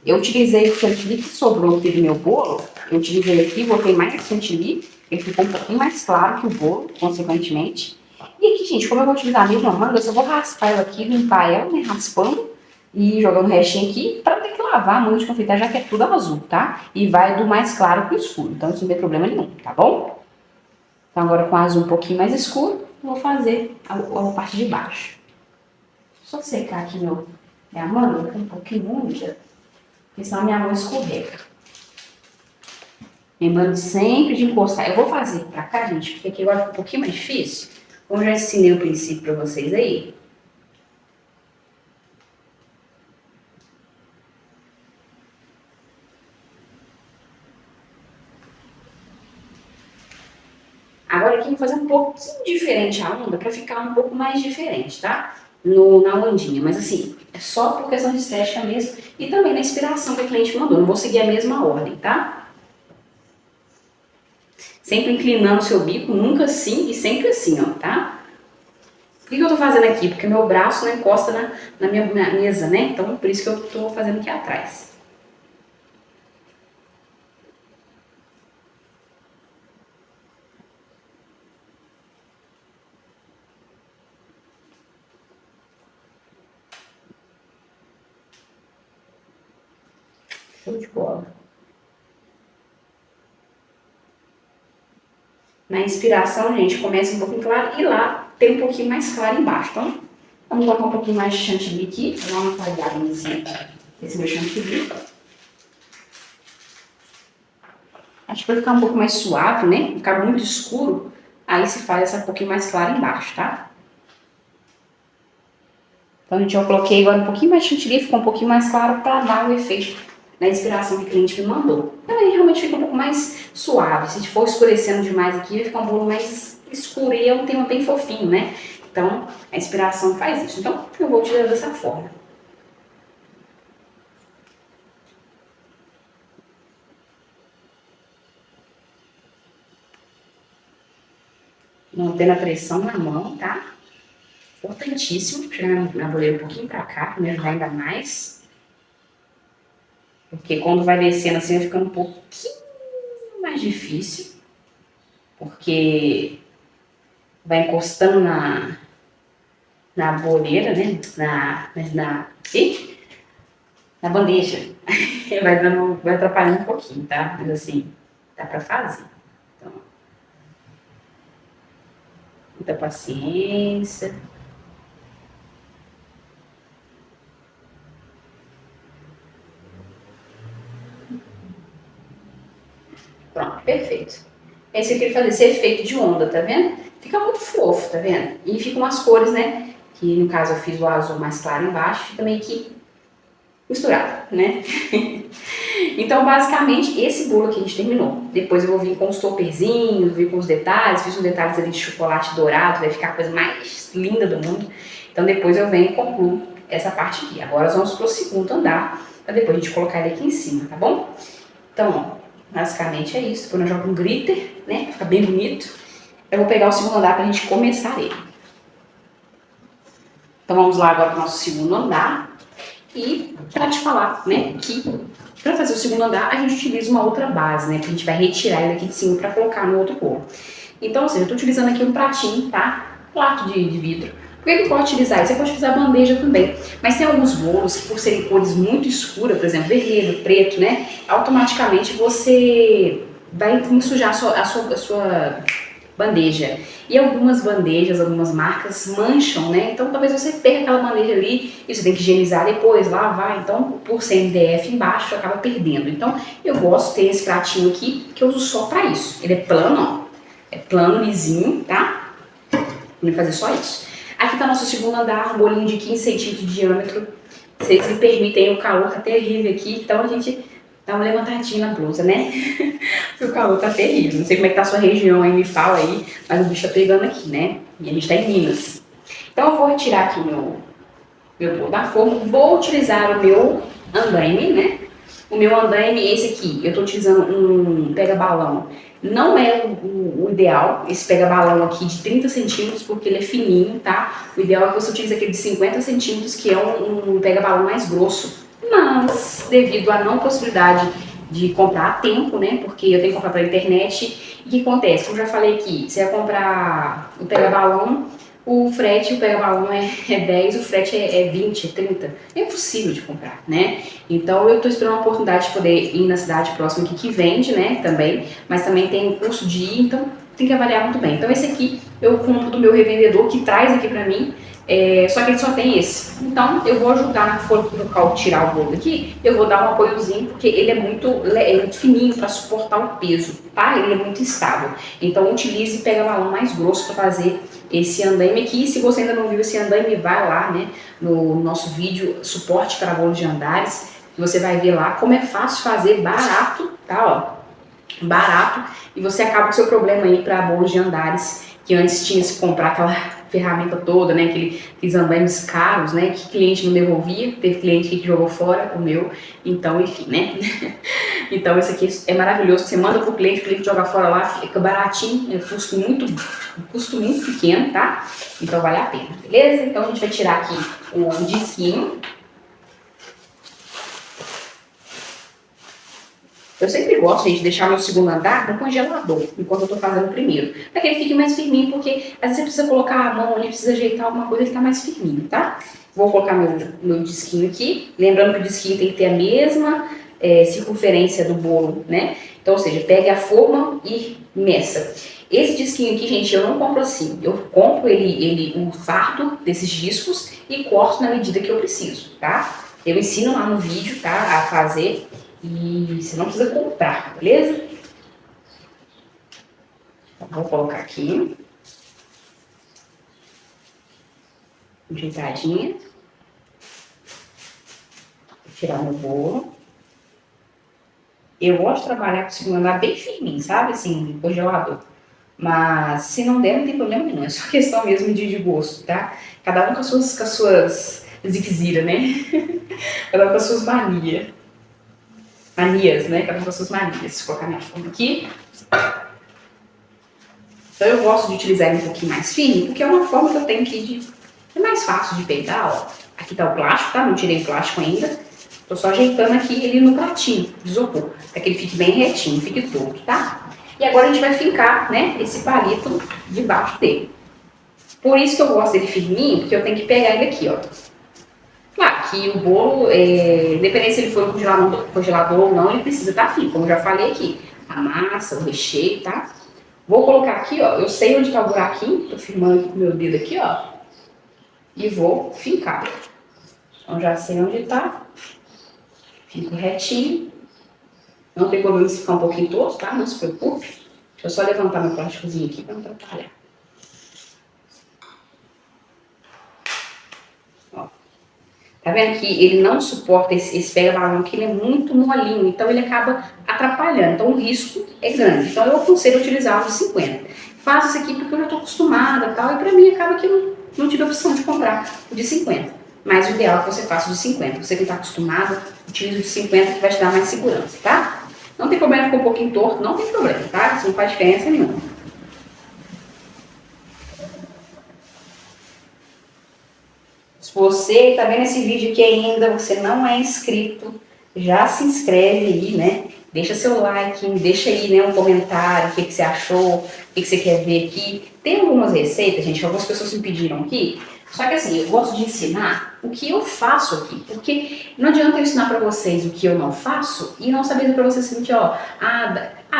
Eu utilizei o chantilly que sobrou aqui do meu bolo. Eu utilizei aqui, botei mais chantilly. Ele ficou um pouquinho mais claro que o bolo, consequentemente. E aqui, gente, como eu vou utilizar a mesma manga, eu só vou raspar ela aqui, limpar ela, né, raspando. E jogando o restinho aqui, para não ter que lavar a manga de confeitar, já que é tudo azul, tá? E vai do mais claro pro escuro, então isso não tem problema nenhum, tá bom? Então agora com o azul um pouquinho mais escuro, vou fazer a parte de baixo. Só secar aqui minha manga, um pouquinho úmida, porque senão minha mão escorrega. Lembrando sempre de encostar. Eu vou fazer pra cá, gente, porque aqui agora fica um pouquinho mais difícil. Como eu já ensinei o princípio pra vocês aí. Agora aqui eu vou fazer um pouquinho diferente a onda pra ficar um pouco mais diferente, tá? Na ondinha. Mas assim, é só por questão de estética mesmo. E também na inspiração que a cliente mandou. Não vou seguir a mesma ordem, tá? Sempre inclinando o seu bico, nunca assim e sempre assim, ó, tá? Por que eu tô fazendo aqui? Porque meu braço não encosta na minha mesa, né? Então, por isso que eu tô fazendo aqui atrás. Show de bola. Na inspiração, gente, começa um pouquinho claro e lá tem um pouquinho mais claro embaixo. Então, vamos colocar um pouquinho mais de chantilly aqui. Vou dar uma clareada nesse meu chantilly. Acho que vai ficar um pouco mais suave, né? Ficar muito escuro, aí se faz essa um pouquinho mais clara embaixo, tá? Então, gente, eu coloquei agora um pouquinho mais de chantilly, ficou um pouquinho mais claro para dar o efeito da inspiração que o cliente me mandou. Então, aí realmente fica um pouco mais suave. Se for escurecendo demais aqui, vai ficar um bolo mais escuro e é um tema bem fofinho, né? Então, a inspiração faz isso. Então, eu vou utilizar dessa forma. Mantendo a pressão na mão, tá? Importantíssimo. Chegar na boleira um pouquinho pra cá, pra me ajudar ainda mais. Porque quando vai descendo assim, vai ficando um pouquinho mais difícil. Porque vai encostando na boleira, né? Na bandeja. Vai atrapalhando um pouquinho, tá? Mas assim, dá pra fazer. Então, muita paciência. Pronto, perfeito. Esse aqui ele fazer esse efeito de onda, tá vendo? Fica muito fofo, tá vendo? E fica umas cores, né? Que no caso eu fiz o azul mais claro embaixo, fica meio que misturado, né? Então, basicamente, esse bolo aqui a gente terminou. Depois eu vou vir com os toperzinhos, vir com os detalhes, fiz uns detalhes ali de chocolate dourado, vai ficar a coisa mais linda do mundo. Então, depois eu venho e concluo essa parte aqui. Agora nós vamos pro segundo andar, pra depois a gente colocar ele aqui em cima, tá bom? Então, ó, basicamente é isso. Depois eu jogo um glitter, né? Fica bem bonito. Eu vou pegar o segundo andar pra gente começar ele. Então, vamos lá agora pro nosso segundo andar. E para te falar, né, que para fazer o segundo andar a gente utiliza uma outra base, né, que a gente vai retirar ele aqui de cima para colocar no outro bolo. Então, ou seja, eu estou utilizando aqui um pratinho, tá? Prato de vidro. Por que eu posso utilizar isso? Você pode utilizar bandeja também. Mas tem alguns bolos que, por serem cores muito escuras, por exemplo, vermelho, preto, né, automaticamente você vai sujar a sua bandeja. E algumas bandejas, algumas marcas mancham, né? Então talvez você perca aquela bandeja ali e você tem que higienizar depois, lavar. Então, por ser MDF embaixo, acaba perdendo. Então, eu gosto de ter esse pratinho aqui que eu uso só pra isso. Ele é plano, ó. É plano, lisinho, tá? Vou fazer só isso. Aqui tá nosso segundo andar, um bolinho de 15 centímetros de diâmetro. Vocês me permitem, o calor tá terrível aqui, então a gente dá uma levantadinha na blusa, né? Porque o calor tá terrível. Não sei como é que tá a sua região aí, me fala aí, mas o bicho tá pegando aqui, né? E a gente tá em Minas. Então eu vou retirar aqui meu bolo da forma, vou utilizar o meu andaime, né? O meu andaime, esse aqui, eu tô utilizando um pega-balão. Não é o ideal, esse pega-balão aqui de 30 centímetros, porque ele é fininho, tá? O ideal é que você utilize aquele de 50 centímetros, que é um pega-balão mais grosso. Mas, devido à não possibilidade de comprar a tempo, né? Porque eu tenho que comprar pela internet. E o que acontece? Como eu já falei aqui, você vai comprar o pega-balão, o frete, o pega-balão é 10, o frete é 20, é 30. É impossível de comprar, né? Então eu tô esperando uma oportunidade de poder ir na cidade próxima aqui que vende, né? Também, mas também tem o custo de ir, então tem que avaliar muito bem. Então esse aqui eu compro do meu revendedor que traz aqui pra mim. Só que ele só tem esse. Então eu vou ajudar na folha do local tirar o bolo aqui, eu vou dar um apoiozinho, porque ele é muito fininho para suportar o peso, tá? Ele é muito estável. Então utilize e pega balão mais grosso para fazer esse andaime aqui. Se você ainda não viu esse andaime, vai lá, né, no nosso vídeo suporte para bolo de andares, que você vai ver lá como é fácil fazer, barato, tá? Ó, barato, e você acaba com o seu problema aí para bolos de andares, que antes tinha que comprar aquela ferramenta toda, né, aqueles andaimes caros, né, que cliente não devolvia, teve cliente que jogou fora o meu, então enfim, né. Então esse aqui é maravilhoso, você manda pro cliente, o cliente joga fora lá, fica baratinho, custo muito pequeno, tá? Então vale a pena, beleza? Então a gente vai tirar aqui o disquinho. Eu sempre gosto, gente, de deixar meu segundo andar no congelador, enquanto eu tô fazendo o primeiro. Pra que ele fique mais firminho, porque às vezes você precisa colocar a mão ali, precisa ajeitar alguma coisa, ele tá mais firminho, tá? Vou colocar meu disquinho aqui. Lembrando que o disquinho tem que ter a mesma circunferência do bolo, né? Então, ou seja, pegue a forma e meça. Esse disquinho aqui, gente, eu não compro assim. Eu compro o fardo desses discos e corto na medida que eu preciso, tá? Eu ensino lá no vídeo, tá? A fazer e você não precisa comprar, beleza? Então, vou colocar aqui. Ajeitadinha. Vou tirar meu bolo. Eu gosto de trabalhar com o segundo andar bem firminho, sabe? Assim, congelador. Mas se não der, não tem problema nenhum. É só questão mesmo de gosto, tá? Cada um com as suas ziquezira, né? Cada um com as suas manias. Manias, né? Cada um com as suas manias. Vou colocar minha forma aqui. Então eu gosto de utilizar ele um pouquinho mais firme, porque é uma forma que eu tenho aqui é mais fácil de pegar, ó. Aqui tá o plástico, tá? Não tirei o plástico ainda. Tô só ajeitando aqui ele no pratinho de isopor, para que ele fique bem retinho, fique todo, tá? E agora a gente vai fincar, né, esse palito debaixo dele. Por isso que eu gosto dele firminho, porque eu tenho que pegar ele aqui, ó. Claro que o bolo, independente se ele for no congelador ou não, ele precisa estar firme, como eu já falei aqui. A massa, o recheio, tá? Vou colocar aqui, ó, eu sei onde tá o buraquinho, tô firmando aqui com o meu dedo aqui, ó. E vou fincar. Então já sei onde tá. Fico retinho. Não tem problema se ficar um pouquinho torto, tá? Não se preocupe. Deixa eu só levantar meu plásticozinho aqui pra não atrapalhar. Ó. Tá vendo que ele não suporta esse pega-balão aqui, ele é muito molinho, então ele acaba atrapalhando. Então o risco é grande. Então eu aconselho utilizar o de 50. Faço isso aqui porque eu já tô acostumada e tal, e pra mim acaba que eu não tive a opção de comprar o de 50. Mas o ideal é que você faça o de 50. Você que tá acostumado, utilize o de 50 que vai te dar mais segurança, tá? Não tem problema ficar um pouquinho torto, não tem problema, tá? Isso não faz diferença nenhuma. Se você tá vendo esse vídeo aqui ainda, você não é inscrito, já se inscreve aí, né? Deixa seu like, deixa aí, né, um comentário, o que você achou, o que você quer ver aqui. Tem algumas receitas, gente, algumas pessoas me pediram aqui. Só que assim, eu gosto de ensinar o que eu faço aqui, porque não adianta eu ensinar pra vocês o que eu não faço e não saber pra vocês o seguinte, ó,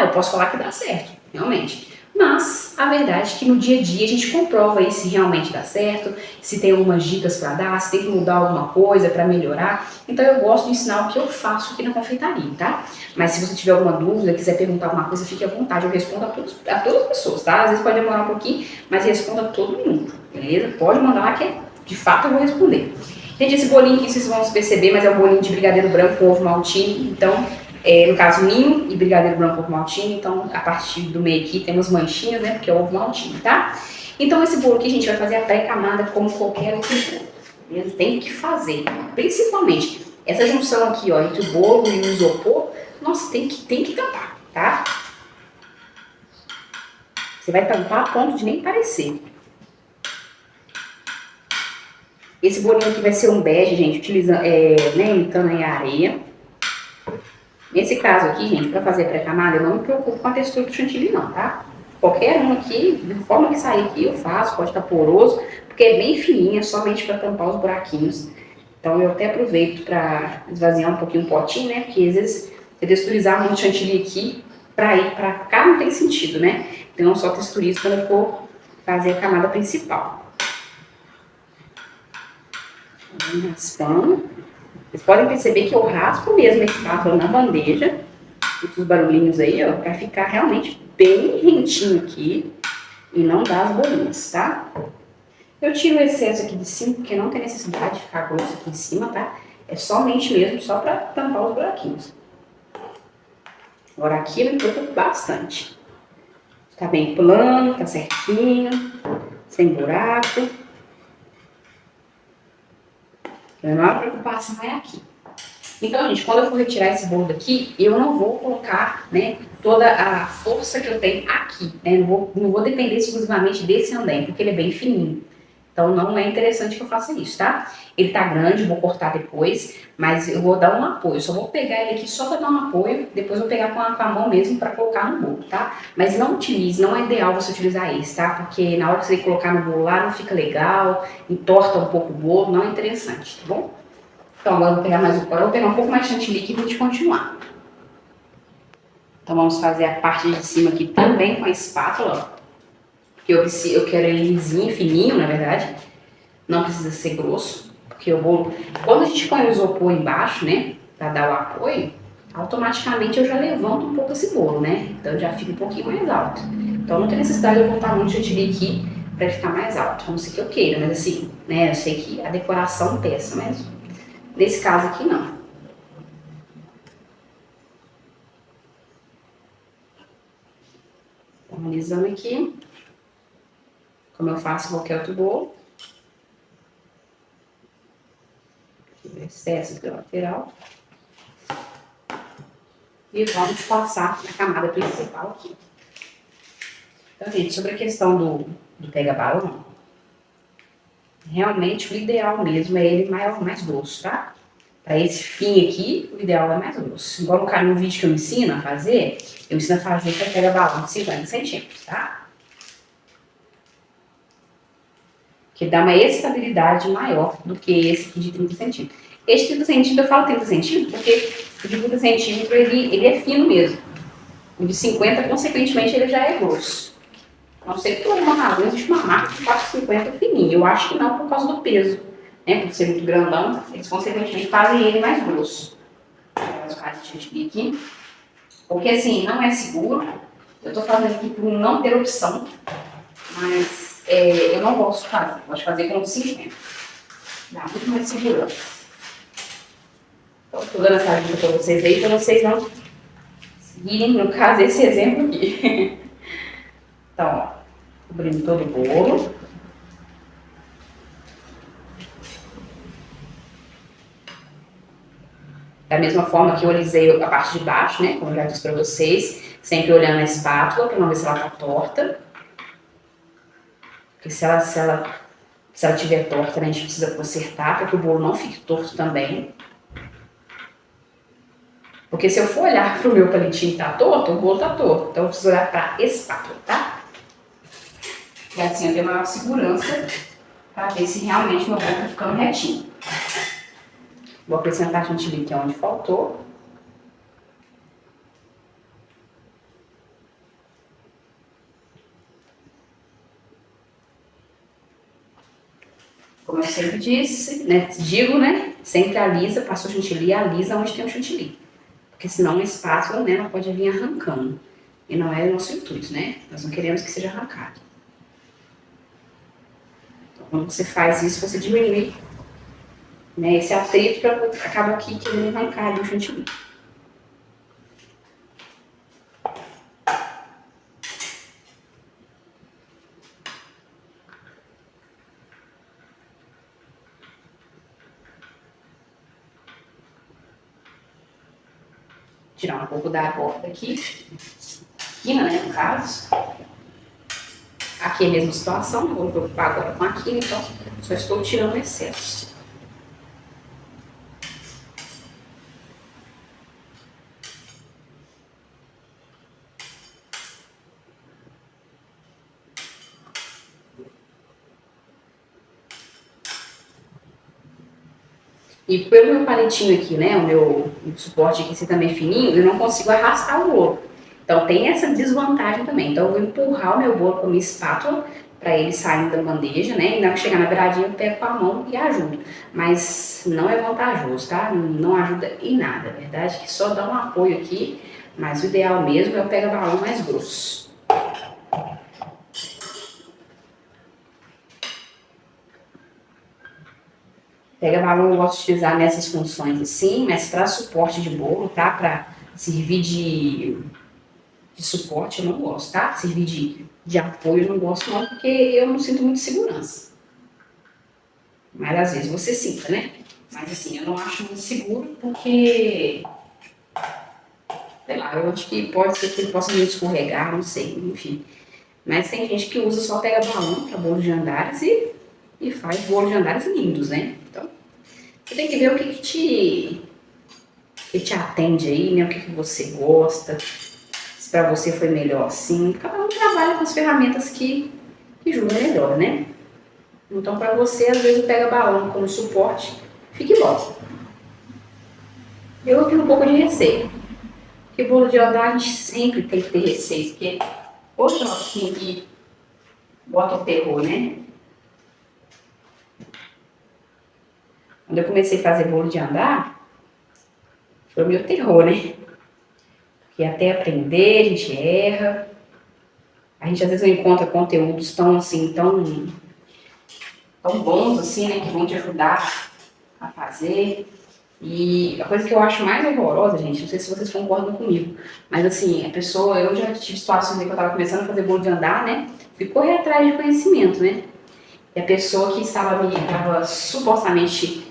eu posso falar que dá certo, realmente. Mas a verdade é que no dia a dia a gente comprova aí se realmente dá certo, se tem algumas dicas para dar, se tem que mudar alguma coisa para melhorar. Então eu gosto de ensinar o que eu faço aqui na confeitaria, tá? Mas se você tiver alguma dúvida, quiser perguntar alguma coisa, fique à vontade, eu respondo a todas as pessoas, tá? Às vezes pode demorar um pouquinho, mas eu respondo a todo mundo, beleza? Pode mandar lá que de fato eu vou responder. Gente, esse bolinho aqui vocês vão perceber, mas é um bolinho de brigadeiro branco com ovo maltine, então no caso ninho e brigadeiro branco ovo maltine, então a partir do meio aqui temos manchinhas, né, porque é ovo maltine, tá? Então esse bolo aqui a gente vai fazer a pré-camada como qualquer outro bolo, beleza? Tem que fazer, principalmente essa junção aqui, ó, entre o bolo e o isopor, nossa, tem que tampar, tá? Você vai tampar a ponto de nem parecer. Esse bolinho aqui vai ser um bege, gente, utilizando, né, imitando aí a areia. Nesse caso aqui, gente, para fazer pré-camada, eu não me preocupo com a textura do chantilly não, tá? Qualquer um aqui, da forma que sair aqui, eu faço, pode estar poroso, porque é bem fininha, somente para tampar os buraquinhos. Então eu até aproveito para esvaziar um pouquinho o potinho, né? Porque às vezes você texturizar muito chantilly aqui, para ir para cá não tem sentido, né? Então eu só texturizo quando eu for fazer a camada principal. Raspando. Vocês podem perceber que eu raspo mesmo a espátula na bandeja, os barulhinhos aí, ó, pra ficar realmente bem rentinho aqui e não dar as bolinhas, tá? Eu tiro o excesso aqui de cima, porque não tem necessidade de ficar grosso aqui em cima, tá? É somente mesmo, só pra tampar os buraquinhos. Agora aqui eu me preocupo bastante. Tá bem plano, tá certinho, sem buraco. A maior preocupação é aqui. Então, gente, quando eu for retirar esse bolo daqui, eu não vou colocar, né, toda a força que eu tenho aqui, né? Não vou depender exclusivamente desse andém, porque ele é bem fininho. Então, não é interessante que eu faça isso, tá? Ele tá grande, eu vou cortar depois, mas eu vou dar um apoio. Eu só vou pegar ele aqui só para dar um apoio, depois eu vou pegar com a mão mesmo para colocar no bolo, tá? Mas não utilize, não é ideal você utilizar esse, tá? Porque na hora que você colocar no bolo lá, não fica legal, entorta um pouco o bolo, não é interessante, tá bom? Então, agora eu vou pegar mais vou pegar um pouco mais de chantilly aqui pra gente continuar. Então, vamos fazer a parte de cima aqui também com a espátula, ó. porque eu quero ele lisinho, fininho, na verdade. Não precisa ser grosso, porque o bolo, quando a gente põe o isopor embaixo, né, para dar o apoio, automaticamente eu já levanto um pouco esse bolo, né? Então já fica um pouquinho mais alto. Então não tem necessidade de eu botar muito chantilly aqui para ficar mais alto, a não ser que eu queira, mas assim, né, eu sei que a decoração peça, mas nesse caso aqui não. Então, alisando aqui, como eu faço qualquer outro bolo. Aqui o excesso da lateral. E vamos passar na camada principal aqui. Então, gente, sobre a questão do pega-balão, realmente o ideal mesmo é ele mais grosso, tá? Para esse fim aqui, o ideal é mais grosso. Igual no vídeo que eu ensino a fazer, eu ensino a fazer para pega-balão de 50 centímetros, tá? Que dá uma estabilidade maior do que esse aqui de 30 centímetros. Esse 30 centímetros, eu falo 30 centímetros porque o de 30 centímetros ele é fino mesmo. O de 50, consequentemente, ele já é grosso. A não ser que por alguma razão existe uma marca de 4,50 fininho. Eu acho que não por causa do peso. Né? Por ser muito grandão, eles consequentemente fazem ele mais grosso. Vou colocar de chantilly aqui. Porque assim, não é seguro. Eu tô fazendo aqui por não ter opção. Mas eu não gosto de fazer. Eu gosto de fazer com 50. Dá muito mais segurança. Então, tô dando essa dica pra vocês aí, pra vocês não seguirem, no caso, esse exemplo aqui. Então, ó, cobrindo todo o bolo. Da mesma forma que eu alisei a parte de baixo, né? Como eu já disse pra vocês, sempre olhando a espátula pra não ver se ela tá torta. Porque se ela tiver torta, né, a gente precisa consertar para que o bolo não fique torto também. Porque se eu for olhar pro meu palitinho e tá torto, o bolo tá torto. Então eu preciso olhar pra espátula, tá? E assim eu tenho maior segurança para ver se realmente meu bolo tá ficando retinho. Vou acrescentar chantilly que é onde faltou. Como eu sempre disse, né, digo, né, sempre alisa, passou chantilly, alisa onde tem o chantilly. Porque senão a espátula, né, ela pode vir arrancando. E não é o nosso intuito, né? Nós não queremos que seja arrancado. Então, quando você faz isso, você diminui, né, esse atrito para acabar aqui querendo arrancar ali o chantilly. Tirar um pouco da borda aqui, quina, né, no caso. Aqui é a mesma situação, não vou me preocupar agora com a quina, então só estou tirando o excesso. E pelo meu palitinho aqui, né, o meu suporte aqui ser também fininho, eu não consigo arrastar o bolo. Então tem essa desvantagem também. Então eu vou empurrar o meu bolo com a minha espátula para ele sair da bandeja, né? E na hora que chegar na beiradinha eu pego com a mão e ajudo. Mas não é vantajoso, tá? Não ajuda em nada, a verdade é que só dá um apoio aqui, mas o ideal mesmo é eu pegar balão mais grosso. Pega balão eu gosto de utilizar nessas funções assim, mas para suporte de bolo, tá? Para servir de suporte eu não gosto, tá? Servir de apoio eu não gosto não, porque eu não sinto muito segurança. Mas às vezes você sinta, né? Mas assim, eu não acho muito seguro porque, sei lá, eu acho que pode ser que ele possa me escorregar, não sei, enfim. Mas tem gente que usa só pega balão para bolo de andares e faz bolo de andares lindos, né? Então, você tem que ver o que te atende aí, né? O que você gosta, se pra você foi melhor assim. Cada um trabalha com as ferramentas que julga melhor, né? Então, pra você, às vezes, pega balão como suporte, fique bom. Eu tenho um pouco de receio. Porque bolo de andar a gente sempre tem que ter receio, porque, poxa, assim, bota o terror, né? Quando eu comecei a fazer bolo de andar, foi o meu terror, né? Porque até aprender, a gente erra. A gente às vezes não encontra conteúdos tão assim, tão bons assim, né? Que vão te ajudar a fazer. E a coisa que eu acho mais horrorosa, gente, não sei se vocês concordam comigo, mas assim, a pessoa, eu já tive situações em que eu estava começando a fazer bolo de andar, né? Fui correr atrás de conhecimento, né? E a pessoa que estava supostamente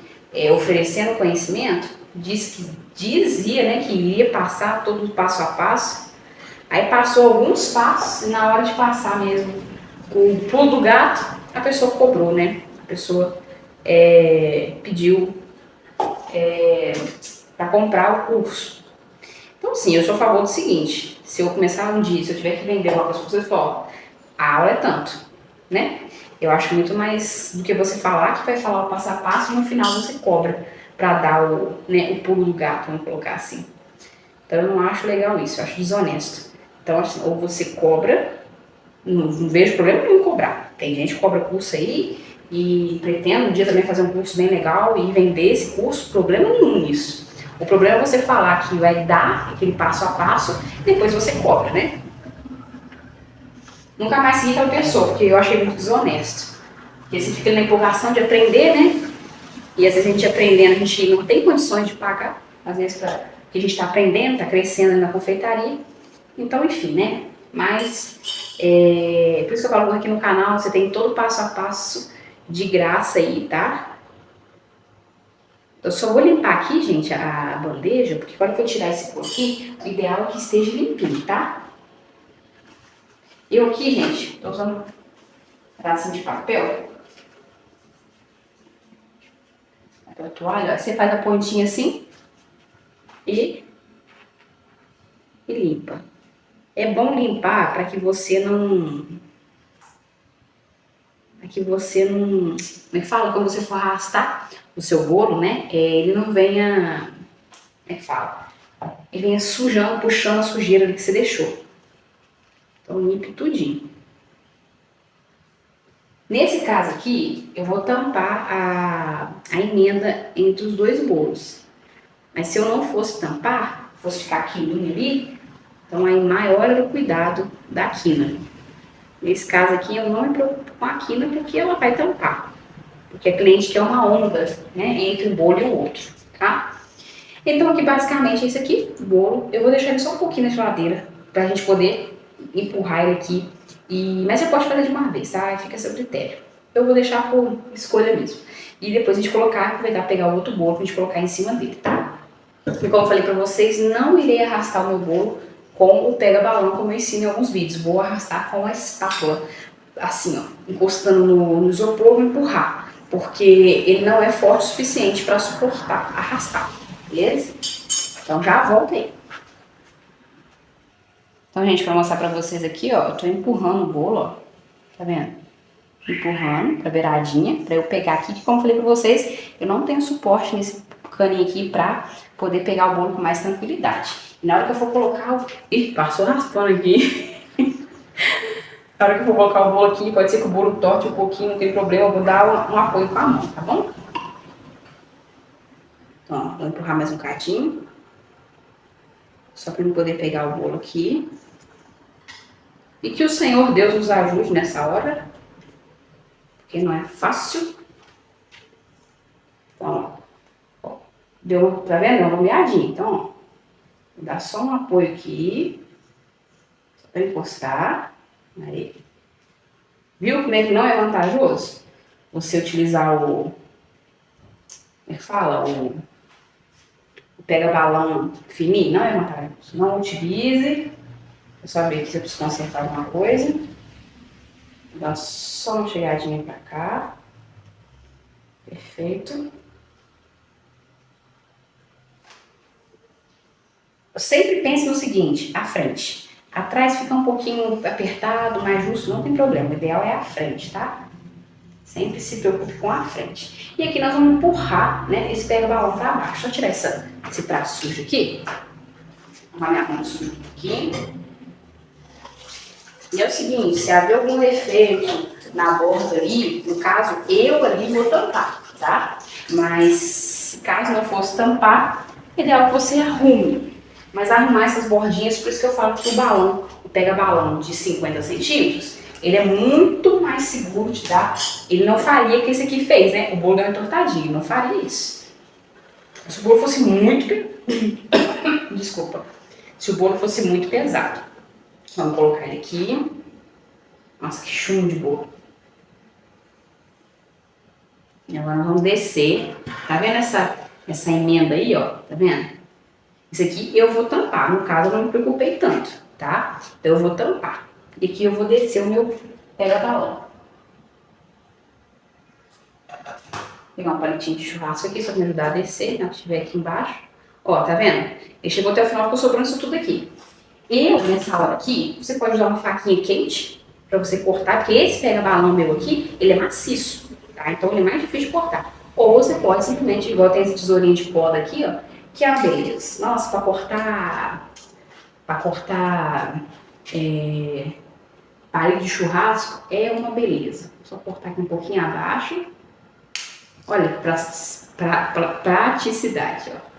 oferecendo conhecimento, dizia, né, que iria passar todo o passo a passo. Aí passou alguns passos e na hora de passar mesmo o pulo do gato, a pessoa cobrou, né? A pessoa pediu para comprar o curso. Então, sim, eu sou a favor do seguinte: se eu começar um dia, se eu tiver que vender algo para as pessoas, eu falo, a aula é tanto, né? Eu acho muito mais do que você falar, que vai falar o passo a passo e no final você cobra para dar o pulo do gato, vamos colocar assim. Então, eu não acho legal isso, eu acho desonesto. Então, assim, ou você cobra, não vejo problema nenhum em cobrar. Tem gente que cobra curso aí e pretende um dia também fazer um curso bem legal e vender esse curso, problema nenhum nisso. O problema é você falar que vai dar aquele passo a passo e depois você cobra, né? Nunca mais segui aquela pessoa, porque eu achei muito desonesto. Porque você fica na empolgação de aprender, né? E às vezes a gente aprendendo, a gente não tem condições de pagar, às vezes porque a gente está aprendendo, está crescendo na confeitaria. Então, enfim, né? Mas, por isso que eu falo aqui no canal, você tem todo o passo a passo de graça aí, tá? Eu só vou limpar aqui, gente, a bandeja, porque quando eu tirar esse pó aqui, o ideal é que esteja limpinho, tá? Eu aqui, gente, tô usando um pedacinho de papel. A toalha, você faz a pontinha assim e limpa. É bom limpar para que você não... como é que fala? Quando você for arrastar o seu bolo, né? Ele não venha... Como é que fala? Ele venha sujando, puxando a sujeira ali que você deixou. Então limpe tudinho. Nesse caso aqui, eu vou tampar a emenda entre os dois bolos. Mas se eu não fosse tampar, fosse ficar a quininha ali, então aí maior era o cuidado da quina. Nesse caso aqui, eu não me preocupo com a quina porque ela vai tampar. Porque a cliente quer uma onda, né, entre um bolo e o outro, tá? Então aqui basicamente é isso aqui, o bolo. Eu vou deixar ele só um pouquinho na geladeira, pra gente poder empurrar ele aqui. Mas você pode fazer de uma vez, tá? Fica a seu critério. Eu vou deixar por escolha mesmo. E depois a gente aproveitar pegar o outro bolo pra gente colocar em cima dele, tá? E como eu falei pra vocês, não irei arrastar o meu bolo com o pega-balão, como eu ensino em alguns vídeos. Vou arrastar com a espátula, assim, ó, encostando no isopor, vou empurrar. Porque ele não é forte o suficiente para suportar, arrastar, beleza? Então já volta aí. Então, gente, para mostrar pra vocês aqui, ó, eu tô empurrando o bolo, ó, tá vendo? Empurrando pra beiradinha, pra eu pegar aqui, que como eu falei pra vocês, eu não tenho suporte nesse caninho aqui pra poder pegar o bolo com mais tranquilidade. E na hora que eu for colocar o... Ih, passou raspando aqui. Na hora que eu for colocar o bolo aqui, pode ser que o bolo torte um pouquinho, não tem problema, eu vou dar um apoio com a mão, tá bom? Então, ó, vou empurrar mais um cadinho. Só pra eu poder pegar o bolo aqui. E que o Senhor Deus nos ajude nessa hora, porque não é fácil. Então, ó, tá vendo? Deu uma lumeadinha. Então, ó, vou dar só um apoio aqui, só pra encostar. Aí. Viu como é que não é vantajoso? Você utilizar como é que fala? O pega-balão fininho, não é vantajoso. Não utilize. Eu só ver que você precisa consertar alguma coisa. Vou dar só uma chegadinha pra cá. Perfeito. Eu sempre pense no seguinte, a frente. Atrás fica um pouquinho apertado, mais justo, não tem problema. O ideal é a frente, tá? Sempre se preocupe com a frente. E aqui nós vamos empurrar, né, esse pega-balão pra baixo. Só tirar esse prato sujo aqui. Vou arrumar minha mão suja aqui. E é o seguinte, se haver algum defeito na borda ali, no caso, eu ali vou tampar, tá? Mas caso não fosse tampar, é ideal que você arrume. Mas arrumar essas bordinhas, por isso que eu falo que o balão, o pega-balão de 50 centímetros, ele é muito mais seguro de dar. Ele não faria o que esse aqui fez, né? O bolo deu uma entortadinha, não faria isso. Se o bolo fosse muito... Desculpa. Se o bolo fosse muito pesado. Vamos colocar ele aqui. Nossa, que chumbo de bolo. E agora nós vamos descer. Tá vendo essa emenda aí, ó? Tá vendo? Isso aqui eu vou tampar. No caso, eu não me preocupei tanto, tá? Então, eu vou tampar. E aqui eu vou descer o meu pega-balão. Vou pegar um palitinho de churrasco aqui, só pra me ajudar a descer, né? Se tiver aqui embaixo. Ó, tá vendo? Ele chegou até o final, ficou sobrando isso tudo aqui. Eu, nessa hora aqui, você pode usar uma faquinha quente pra você cortar, porque esse pega-balão meu aqui, ele é maciço, tá? Então ele é mais difícil de cortar. Ou você pode simplesmente, igual tem esse tesourinho de poda aqui, ó, que é uma beleza. Nossa, pra cortar palito de churrasco é uma beleza. Só cortar aqui um pouquinho abaixo. Olha, pra praticidade, ó.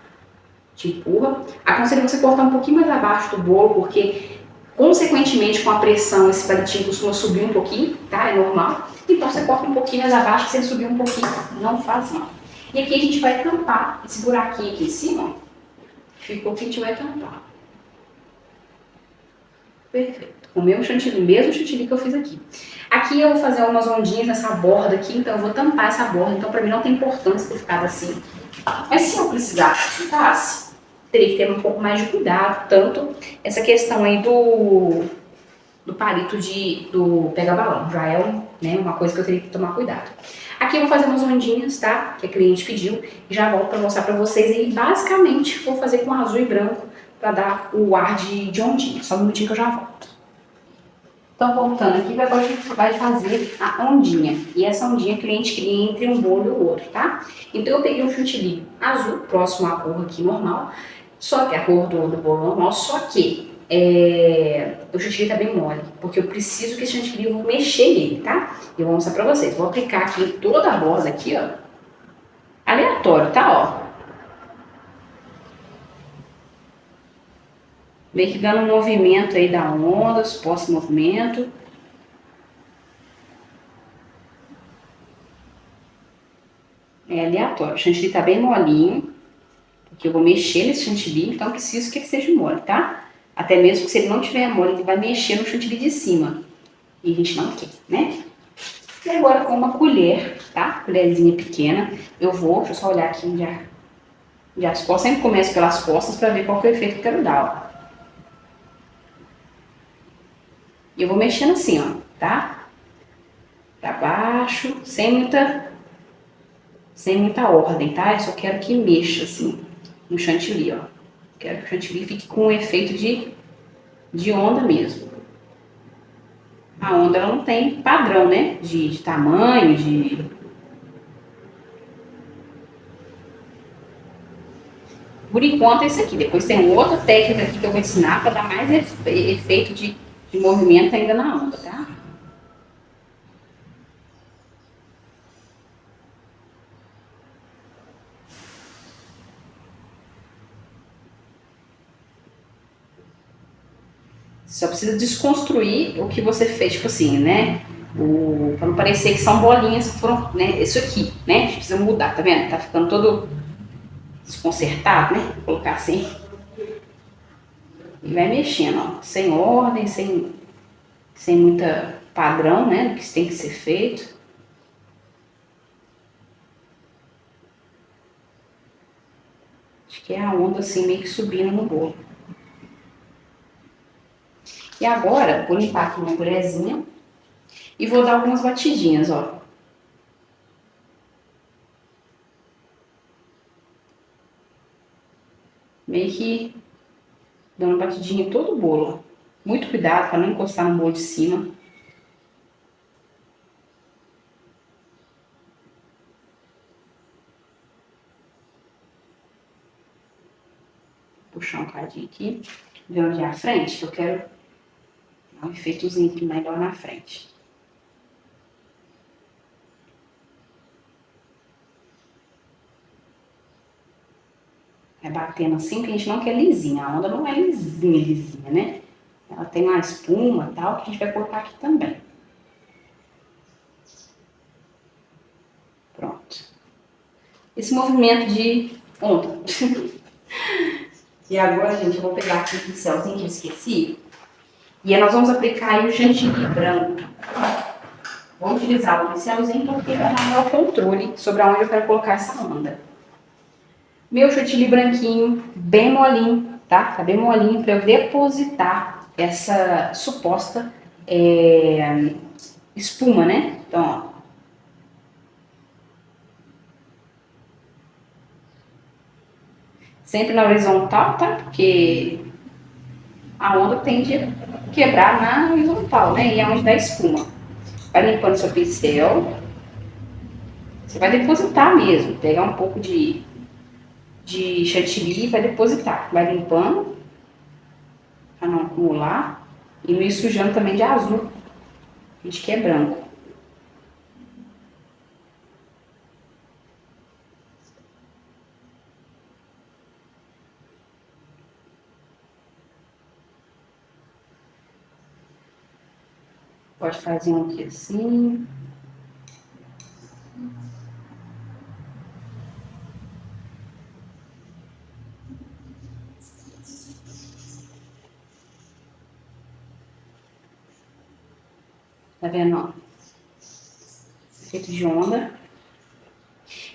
Te empurra. Aconselho você cortar um pouquinho mais abaixo do bolo, porque consequentemente com a pressão esse palitinho costuma subir um pouquinho, tá? É normal. Então você corta um pouquinho mais abaixo, se ele subir um pouquinho, não faz mal. E aqui a gente vai tampar esse buraquinho aqui em cima, ó. Ficou que a gente vai tampar. Perfeito. O meu chantilly, mesmo chantilly que eu fiz aqui. Aqui eu vou fazer umas ondinhas nessa borda aqui, então eu vou tampar essa borda. Então pra mim não tem importância ter ficado assim. Mas se eu precisasse que ficasse, teria que ter um pouco mais de cuidado. Tanto essa questão aí do palito do pega-balão. Já é né, uma coisa que eu teria que tomar cuidado. Aqui eu vou fazer umas ondinhas, tá? Que a cliente pediu. E já volto pra mostrar pra vocês. E basicamente vou fazer com azul e branco pra dar o ar de ondinha. Só um minutinho que eu já volto. Então, voltando aqui, agora a gente vai fazer a ondinha. E essa ondinha a cliente queria entre um bolo e o outro, tá? Então, eu peguei um chantilly azul, próximo à cor aqui normal, só que a cor do bolo normal, só que o chantilly tá bem mole, porque eu preciso que esse chantilly, eu vou mexer nele, tá? Eu vou mostrar pra vocês. Vou aplicar aqui em toda a borda aqui, ó. Aleatório, tá? Ó. Meio que dando um movimento aí da onda, suposto movimento. É aleatório. O chantilly tá bem molinho, porque eu vou mexer nesse chantilly, então eu preciso que ele seja mole, tá? Até mesmo que se ele não tiver mole, ele vai mexer no chantilly de cima. E a gente não quer, né? E agora com uma colher, tá? Colherzinha pequena, eu vou, deixa eu só olhar aqui onde as costas, sempre começo pelas costas pra ver qual que é o efeito que eu quero dar, ó. E eu vou mexendo assim, ó, tá? Pra baixo, sem muita ordem, tá? Eu só quero que mexa, assim, no chantilly, ó. Quero que o chantilly fique com um efeito de onda mesmo. A onda ela não tem padrão, né? De tamanho, Por enquanto é isso aqui. Depois tem outra técnica aqui que eu vou ensinar para dar mais efeito de movimento ainda na onda, tá? Só precisa desconstruir o que você fez, tipo assim, né? Pra não parecer que são bolinhas que foram, né? Isso aqui, né? A gente precisa mudar, tá vendo? Tá ficando todo desconcertado, né? Vou colocar assim. E vai mexendo, ó. Sem ordem, sem muita padrão, né? Do que tem que ser feito. Acho que é a onda assim, meio que subindo no bolo. E agora, vou limpar aqui uma colherzinha e vou dar algumas batidinhas, ó. Meio que dando batidinha em todo o bolo. Muito cuidado para não encostar no bolo de cima. Puxar um cadinho aqui. Ver onde é a frente, que eu quero Dá um efeitozinho aqui melhor na frente. Vai batendo assim, que a gente não quer lisinha. A onda não é lisinha, lisinha, né? Ela tem uma espuma e tal, que a gente vai colocar aqui também. Pronto. Esse movimento de onda. E agora, gente, eu vou pegar aqui o pincelzinho que eu esqueci. E aí nós vamos aplicar aí o chantilly branco. Vou utilizar o pincelzinho porque vai dar maior controle sobre aonde eu quero colocar essa onda. Meu chantilly branquinho, bem molinho, tá? Tá bem molinho para eu depositar essa suposta espuma, né? Então, ó. Sempre na horizontal, tá? Porque a onda tende a quebrar na horizontal, né? E é onde dá espuma. Vai limpando seu pincel. Você vai depositar mesmo. Pegar um pouco de chantilly e vai depositar. Vai limpando para não acumular. E não ir sujando também de azul. A gente que é branco. Pode fazer um aqui assim. Tá vendo, ó? Efeito de onda.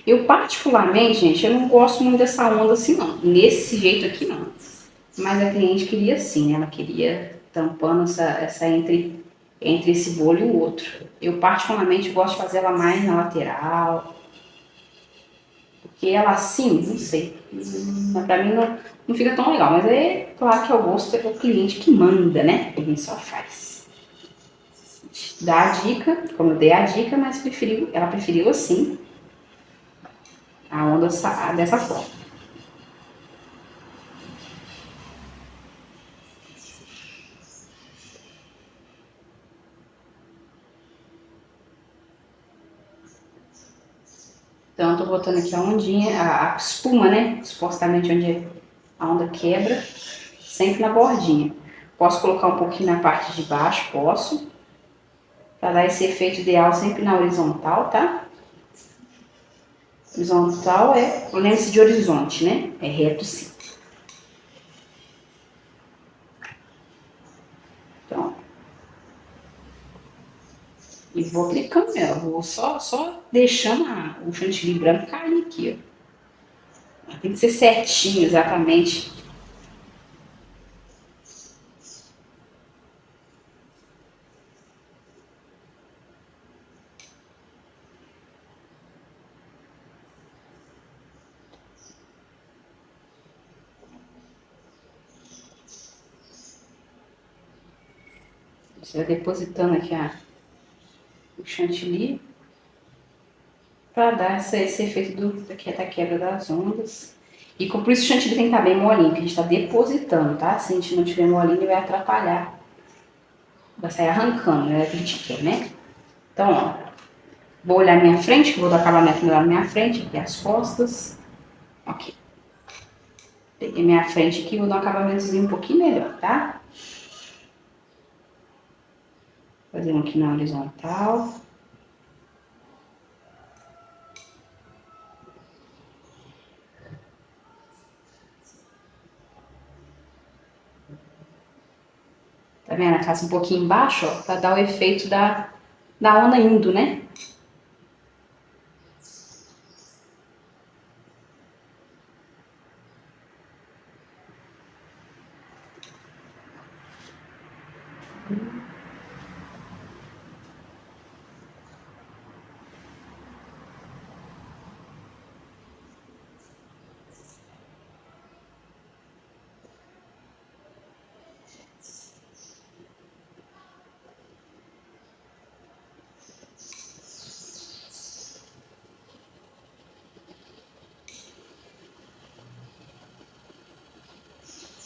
Eu particularmente, gente, eu não gosto muito dessa onda assim não. Nesse jeito aqui não. Mas a cliente queria assim, né? Ela queria tampando essa entre esse bolo e o outro. Eu particularmente gosto de fazer ela mais na lateral. Porque ela assim, não sei. Pra mim não fica tão legal. Mas é claro que é o gosto do cliente que manda, né? A gente só faz. Dá a dica, como eu dei a dica, mas ela preferiu assim. A onda dessa forma. Então, eu tô botando aqui a ondinha, a espuma, né? Supostamente onde a onda quebra, sempre na bordinha. Posso colocar um pouquinho na parte de baixo, posso. Pra dar esse efeito ideal sempre na horizontal, tá? Horizontal lembre-se de horizonte, né? É reto sim. Então, e vou aplicando ela, vou só deixando o chantilly branco cair aqui, ó. Tem que ser certinho, exatamente. Você vai depositando aqui o chantilly para dar esse efeito da quebra das ondas. E por isso o chantilly tem que estar bem molinho, que a gente está depositando, tá? Se a gente não tiver molinho, ele vai atrapalhar. Vai sair arrancando, né? É o que a gente quer, né? Então, ó, vou olhar minha frente, que eu vou dar acabamento melhor na minha frente, aqui as costas. Ok. Peguei minha frente aqui, vou dar um acabamentozinho um pouquinho melhor, tá? Fazendo aqui na horizontal. Tá vendo? Faço um pouquinho embaixo, ó, pra dar o efeito da onda indo, né?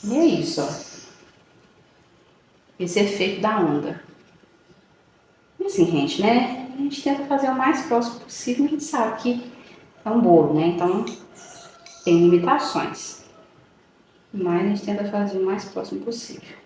E é isso, ó. esse efeito da onda. E assim, gente, né? A gente tenta fazer o mais próximo possível, a gente sabe que é um bolo, né? Então tem limitações. Mas a gente tenta fazer o mais próximo possível.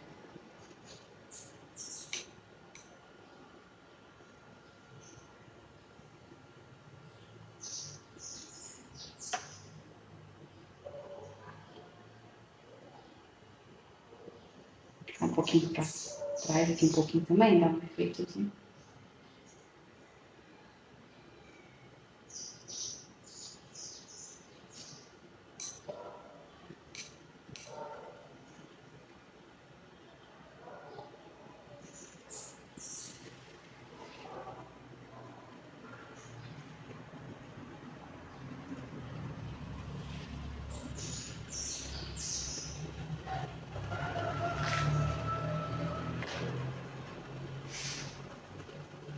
Um pouquinho pra trás aqui, um pouquinho também, dá um efeitozinho.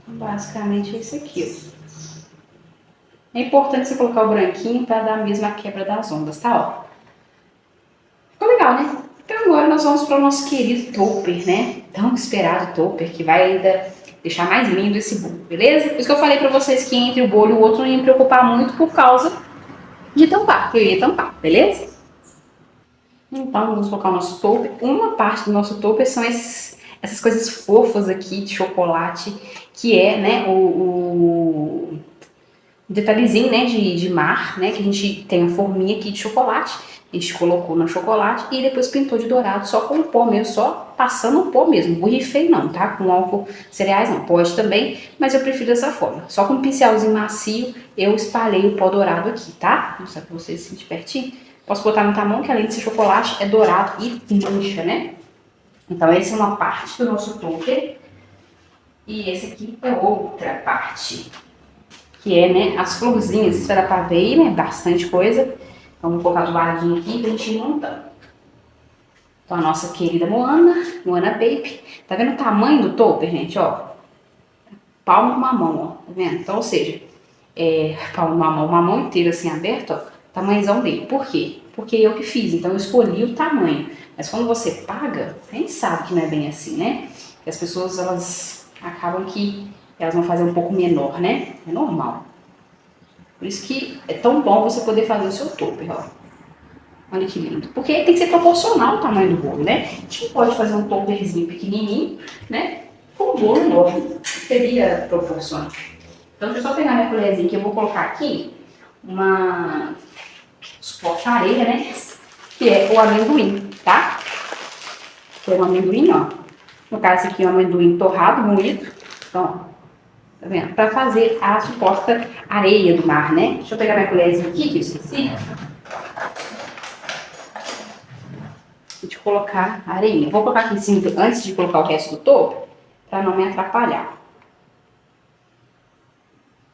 Basicamente é isso aqui, ó. É importante você colocar o branquinho para dar a mesma quebra das ondas, tá? Ó. Ficou legal, né? Então agora nós vamos para o nosso querido topper, né? Tão esperado topper, que vai ainda deixar mais lindo esse bolo, beleza? Por isso que eu falei para vocês que entre o bolo e o outro não ia me preocupar muito por causa de tampar, que eu ia tampar, beleza? Então vamos colocar o nosso topper. Uma parte do nosso topper são essas coisas fofas aqui de chocolate, que é, né, o detalhezinho, né, de mar, né, que a gente tem a forminha aqui de chocolate, a gente colocou no chocolate e depois pintou de dourado só com o pó mesmo, só passando o pó mesmo, borrifei não, tá, com álcool cereais não, pode também, mas eu prefiro dessa forma, só com um pincelzinho macio eu espalhei o pó dourado aqui, tá, vou mostrar pra vocês assim de pertinho, posso botar no tamanho que além de ser chocolate é dourado e mancha, né, então essa é uma parte do nosso topper e esse aqui é outra parte, que é, né, as florzinhas, isso vai dar pra ver aí, né, bastante coisa. Então, vou colocar os barradinhos aqui pra gente ir montando. Então, a nossa querida Moana Baby. Tá vendo o tamanho do topper, gente, ó? Palma uma mão, ó, tá vendo? Então, ou seja, palma uma mão inteira assim, aberta, ó, tamanhozão dele. Por quê? Porque eu que fiz, então eu escolhi o tamanho. Mas quando você paga, a gente sabe que não é bem assim, né? Que as pessoas, elas acabam que elas vão fazer um pouco menor, né? É normal. Por isso que é tão bom você poder fazer o seu topper, ó. Olha que lindo. Porque tem que ser proporcional ao tamanho do bolo, né? A gente pode fazer um topperzinho pequenininho, né? Com um bolo enorme. Seria proporcional. Então, deixa eu só pegar minha colherzinha que eu vou colocar aqui uma suporte areia, né? Que é o amendoim, tá? Que é o amendoim, ó. No caso aqui, é um amendoim torrado, moído. Então, ó. Tá vendo? Pra fazer a suposta areia do mar, né? Deixa eu pegar minha colherzinha aqui, que eu esqueci. De colocar a areinha. Vou colocar aqui em cima antes de colocar o resto do topo, pra não me atrapalhar.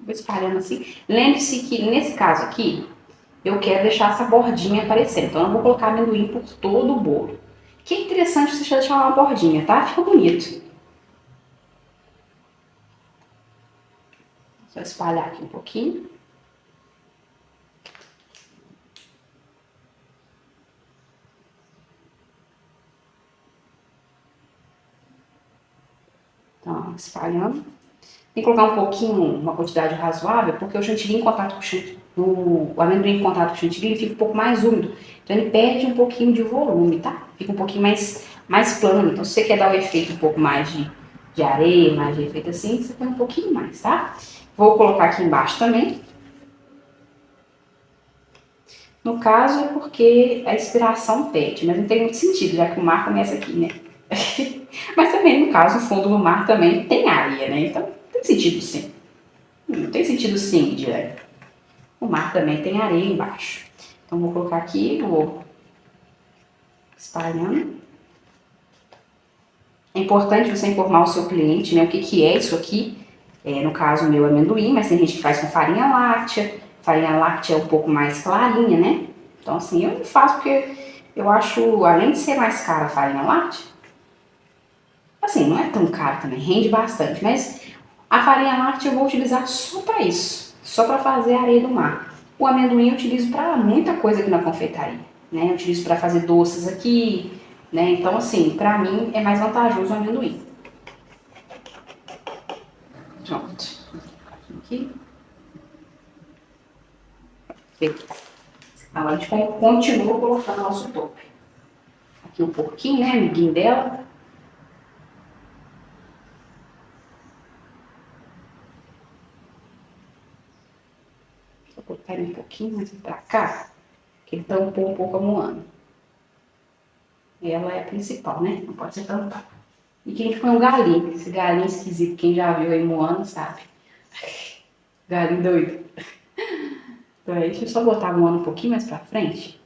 Vou espalhando assim. Lembre-se que nesse caso aqui, eu quero deixar essa bordinha aparecendo. Então, eu não vou colocar amendoim por todo o bolo. Que é interessante você deixar uma bordinha, tá? Fica bonito. Só espalhar aqui um pouquinho. Então, espalhando. Tem que colocar um pouquinho, uma quantidade razoável, porque o chantilly em contato com o amendoim em contato com o chantilly ele fica um pouco mais úmido. Então ele perde um pouquinho de volume, tá? Fica um pouquinho mais plano. Então se você quer dar o efeito um pouco mais de areia, mais de efeito assim, você põe um pouquinho mais, tá? Vou colocar aqui embaixo também. No caso é porque a inspiração pede, mas não tem muito sentido, já que o mar começa aqui, né? Mas também, no caso, o fundo do mar também tem areia, né? Então tem sentido sim. Não tem sentido sim, direto. O mar também tem areia embaixo. Então vou colocar aqui, vou espalhando. É importante você informar o seu cliente, né, o que é isso aqui. No caso, o meu amendoim, mas tem gente que faz com farinha láctea. Farinha láctea é um pouco mais clarinha, né? Então assim, eu não faço porque eu acho, além de ser mais cara a farinha láctea, assim, não é tão caro também, rende bastante, mas a farinha láctea eu vou utilizar só para isso, só para fazer a areia do mar. O amendoim eu utilizo para muita coisa aqui na confeitaria, né? Eu utilizo para fazer doces aqui, né? Então, assim, pra mim é mais vantajoso o amendoim. Pronto. Aqui. Agora a gente continua colocando nosso topo. Aqui o porquinho, né, amiguinho dela. Vou colocar ele um pouquinho mais pra cá, que ele tampou um pouco a Moana. Ela é a principal, né? Não pode ser tampada. E que a gente põe um galinho. Esse galinho esquisito, quem já viu aí Moana sabe. Galinho doido. Então aí, deixa eu só botar a Moana um pouquinho mais pra frente.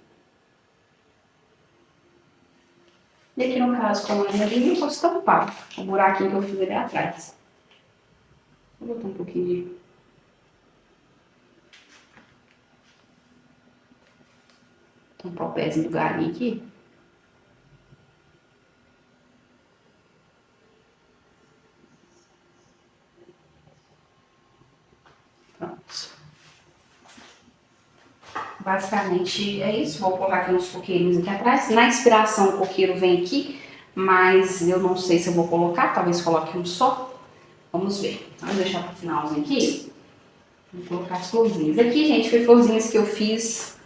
E aqui no caso, como ainda eu posso tampar o buraquinho que eu fiz ali atrás. Vou botar um pouquinho de... tampar o pezinho do galinho aqui. Pronto. Basicamente é isso. Vou colocar aqui uns coqueirinhos aqui atrás. Na inspiração o coqueiro vem aqui, mas eu não sei se eu vou colocar. Talvez coloque um só. Vamos ver. Vamos deixar para o finalzinho aqui. Vou colocar as florzinhas. Aqui, gente, foi florzinhas que eu fiz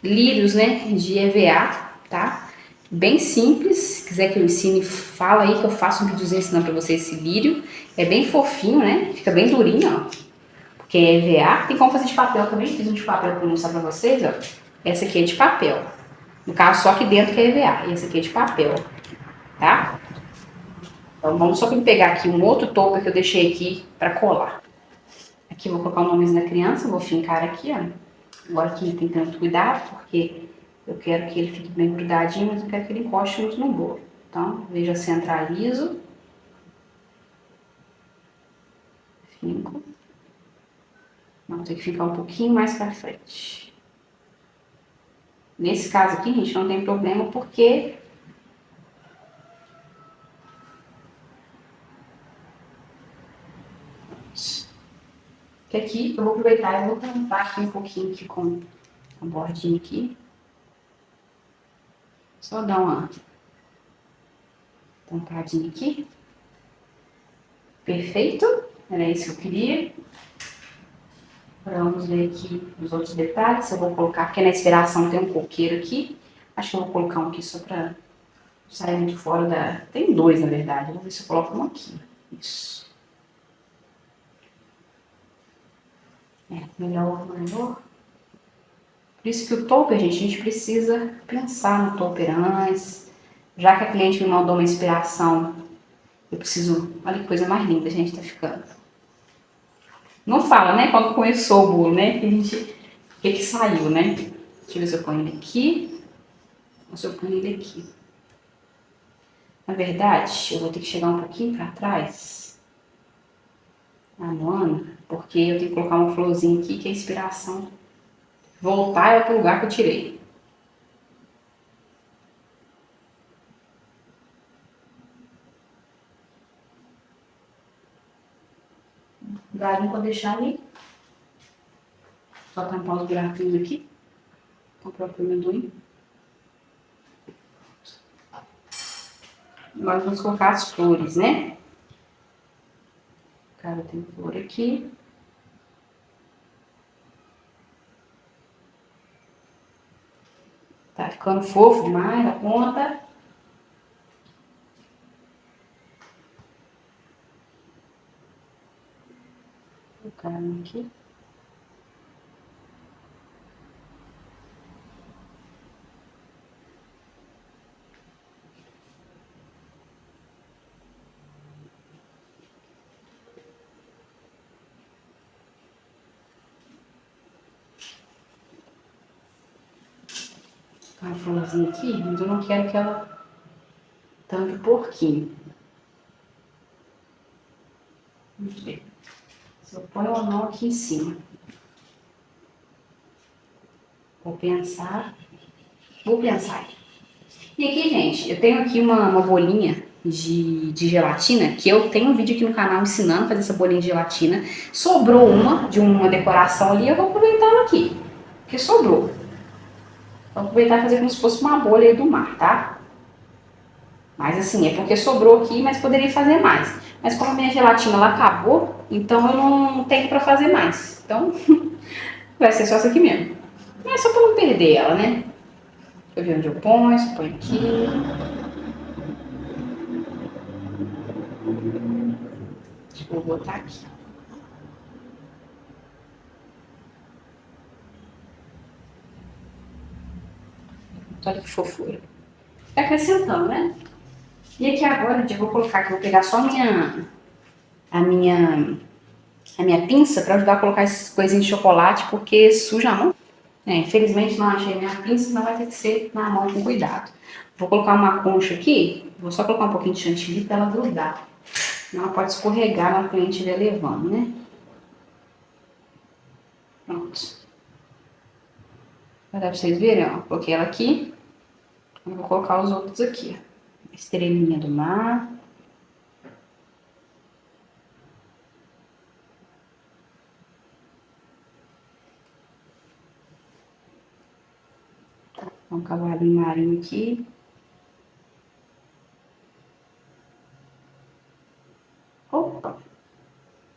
lírios, né, de EVA, tá? Bem simples. Se quiser que eu ensine, fala aí que eu faço um videozinho ensinando pra vocês esse lírio. É bem fofinho, né? Fica bem durinho, ó. Porque é EVA. Tem como fazer de papel também. Fiz um de papel pra mostrar pra vocês, ó. Essa aqui é de papel. No caso, só aqui dentro que é EVA. E essa aqui é de papel, tá? Então, vamos só pegar aqui um outro topper que eu deixei aqui pra colar. Aqui eu vou colocar o nomezinho da criança. Vou fincar aqui, ó. Agora aqui tem tanto cuidado, porque eu quero que ele fique bem grudadinho, mas eu quero que ele encoste muito no bolo. Então, veja, centralizo. Finco. Vamos ter que ficar um pouquinho mais pra frente. Nesse caso aqui, gente, não tem problema, porque... que aqui eu vou aproveitar e vou tampar aqui um pouquinho aqui com a bordinha aqui. Só dar uma tampadinha aqui. Perfeito. Era isso que eu queria. Agora vamos ver aqui os outros detalhes. Eu vou colocar, porque na inspiração tem um coqueiro aqui. Acho que eu vou colocar um aqui só pra sair muito fora da... Tem dois, na verdade. Vou ver se eu coloco um aqui. Isso. É, melhor, maior. Por isso que o topper, gente, a gente precisa pensar no topper antes. Já que a cliente me mandou uma inspiração, eu preciso... Olha que coisa mais linda a gente tá ficando. Não fala, né? Quando começou o bolo, né? Que a gente... O que que saiu, né? Deixa eu ver se eu ponho ele aqui. Ou se eu ponho ele aqui. Na verdade, eu vou ter que chegar um pouquinho pra trás. A Moana, porque eu tenho que colocar uma florzinha aqui, que é a inspiração. Voltar é pro lugar que eu tirei. Galinho pra deixar ali. Só tampar os buraquinhos aqui. Com o próprio amendoim. Agora vamos colocar as flores, né? Cara, tem flor aqui. Tá ficando fofo demais a ponta. Vou colocar aqui. Uma florzinha aqui, mas eu não quero que ela tampe o porquinho. Vamos ver se eu ponho ou não aqui em cima. Vou pensar. E aqui, gente, eu tenho aqui uma bolinha de gelatina, que eu tenho um vídeo aqui no canal ensinando a fazer essa bolinha de gelatina. Sobrou uma de uma decoração ali, eu vou aproveitar ela aqui, porque sobrou. Vou aproveitar e fazer como se fosse uma bolha aí do mar, tá? Mas assim, é porque sobrou aqui, mas poderia fazer mais. Mas como a minha gelatina ela acabou, então eu não tenho pra fazer mais. Então, vai ser só essa aqui mesmo. É só pra não perder ela, né? Deixa eu ver onde eu ponho, se põe aqui. Acho que eu vou botar aqui. Olha que fofura. Vai acrescentando, né? E aqui agora, eu vou colocar aqui, vou pegar só a minha, a minha pinça para ajudar a colocar essas coisinhas de chocolate, porque suja a mão. Infelizmente não achei minha pinça, não vai ter que ser na mão com cuidado. Vou colocar uma concha aqui, vou só colocar um pouquinho de chantilly para ela grudar. Senão ela pode escorregar na frente e estiver levando, né? Pronto. Vai dar pra vocês verem, ó. Coloquei ela aqui. Eu vou colocar os outros aqui, ó. Estrelinha do mar. Um cavalinho marinho aqui. Opa!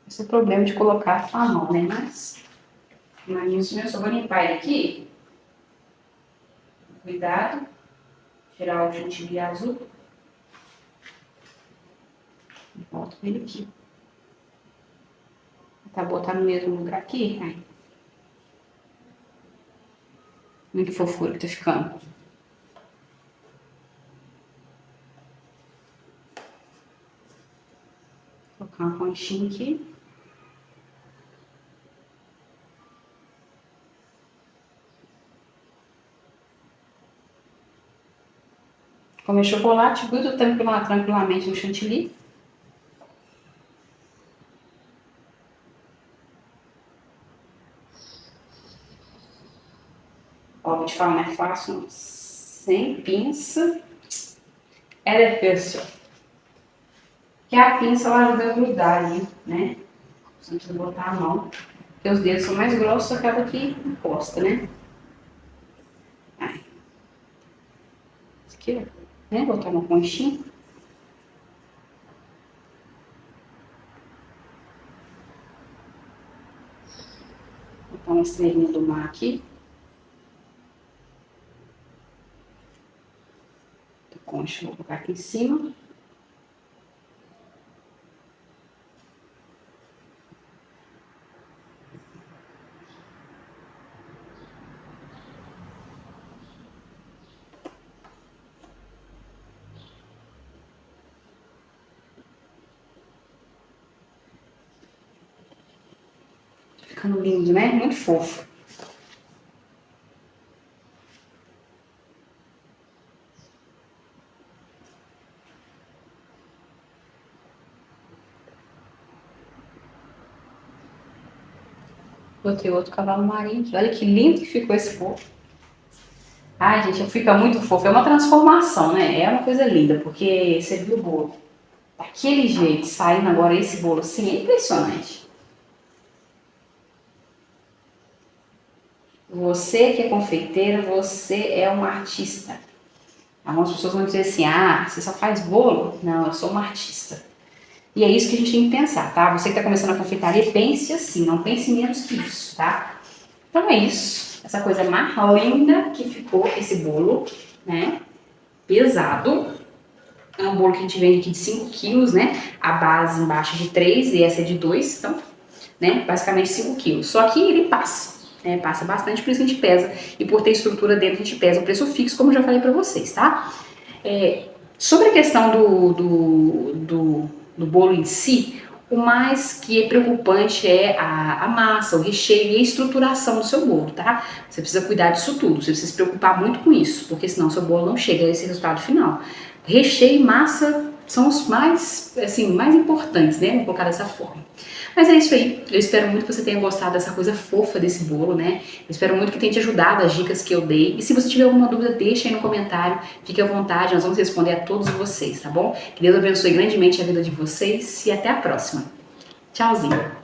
Esse é o problema de colocar a mão, né? Mas isso eu só vou limpar ele aqui. Cuidado. Tirar o chantilly azul. E volto ele aqui. Tá, botar no mesmo lugar aqui. Aí. Olha que fofura que tá ficando. Vou colocar uma conchinha aqui. Comer chocolate, gruda tranquilamente no chantilly. Ó, vou te falar, não é fácil, sem pinça. É difícil. Porque a pinça ela ajuda a grudar ali, né? Você não precisa botar a mão. Porque os dedos são mais grossos, acaba que encosta, né? Aí. Isso aqui, ó. Né? Botar uma conchinha. Botar uma estrelinha do mar aqui. Concha, vou colocar aqui em cima. Ficando lindo, né? Muito fofo. Botei outro cavalo marinho. Olha que lindo que ficou esse fofo. Ai, gente, fica muito fofo. É uma transformação, né? É uma coisa linda, porque você viu o bolo daquele jeito, saindo agora esse bolo assim, é impressionante. Você que é confeiteira, você é uma artista. Algumas pessoas vão dizer assim, ah, você só faz bolo? Não, eu sou uma artista. E é isso que a gente tem que pensar, tá? Você que está começando a confeitaria, pense assim, não pense menos que isso, tá? Então é isso. Essa coisa mais linda que ficou esse bolo, né? Pesado. É um bolo que a gente vende aqui de 5 quilos, né? A base embaixo é de 3 e essa é de 2, então, né? Basicamente 5 quilos. Só que ele passa, né? Passa bastante, por isso que a gente pesa. E por ter estrutura dentro, a gente pesa o preço fixo, como eu já falei pra vocês, tá? Sobre a questão do bolo em si, o mais que é preocupante é a massa, o recheio e a estruturação do seu bolo, tá? Você precisa cuidar disso tudo, você precisa se preocupar muito com isso, porque senão seu bolo não chega a esse resultado final. Recheio e massa são os mais, assim, mais importantes, né? Vou colocar dessa forma. Mas é isso aí. Eu espero muito que você tenha gostado dessa coisa fofa desse bolo, né? Eu espero muito que tenha te ajudado as dicas que eu dei. E se você tiver alguma dúvida, deixa aí no comentário. Fique à vontade, nós vamos responder a todos vocês, tá bom? Que Deus abençoe grandemente a vida de vocês e até a próxima. Tchauzinho!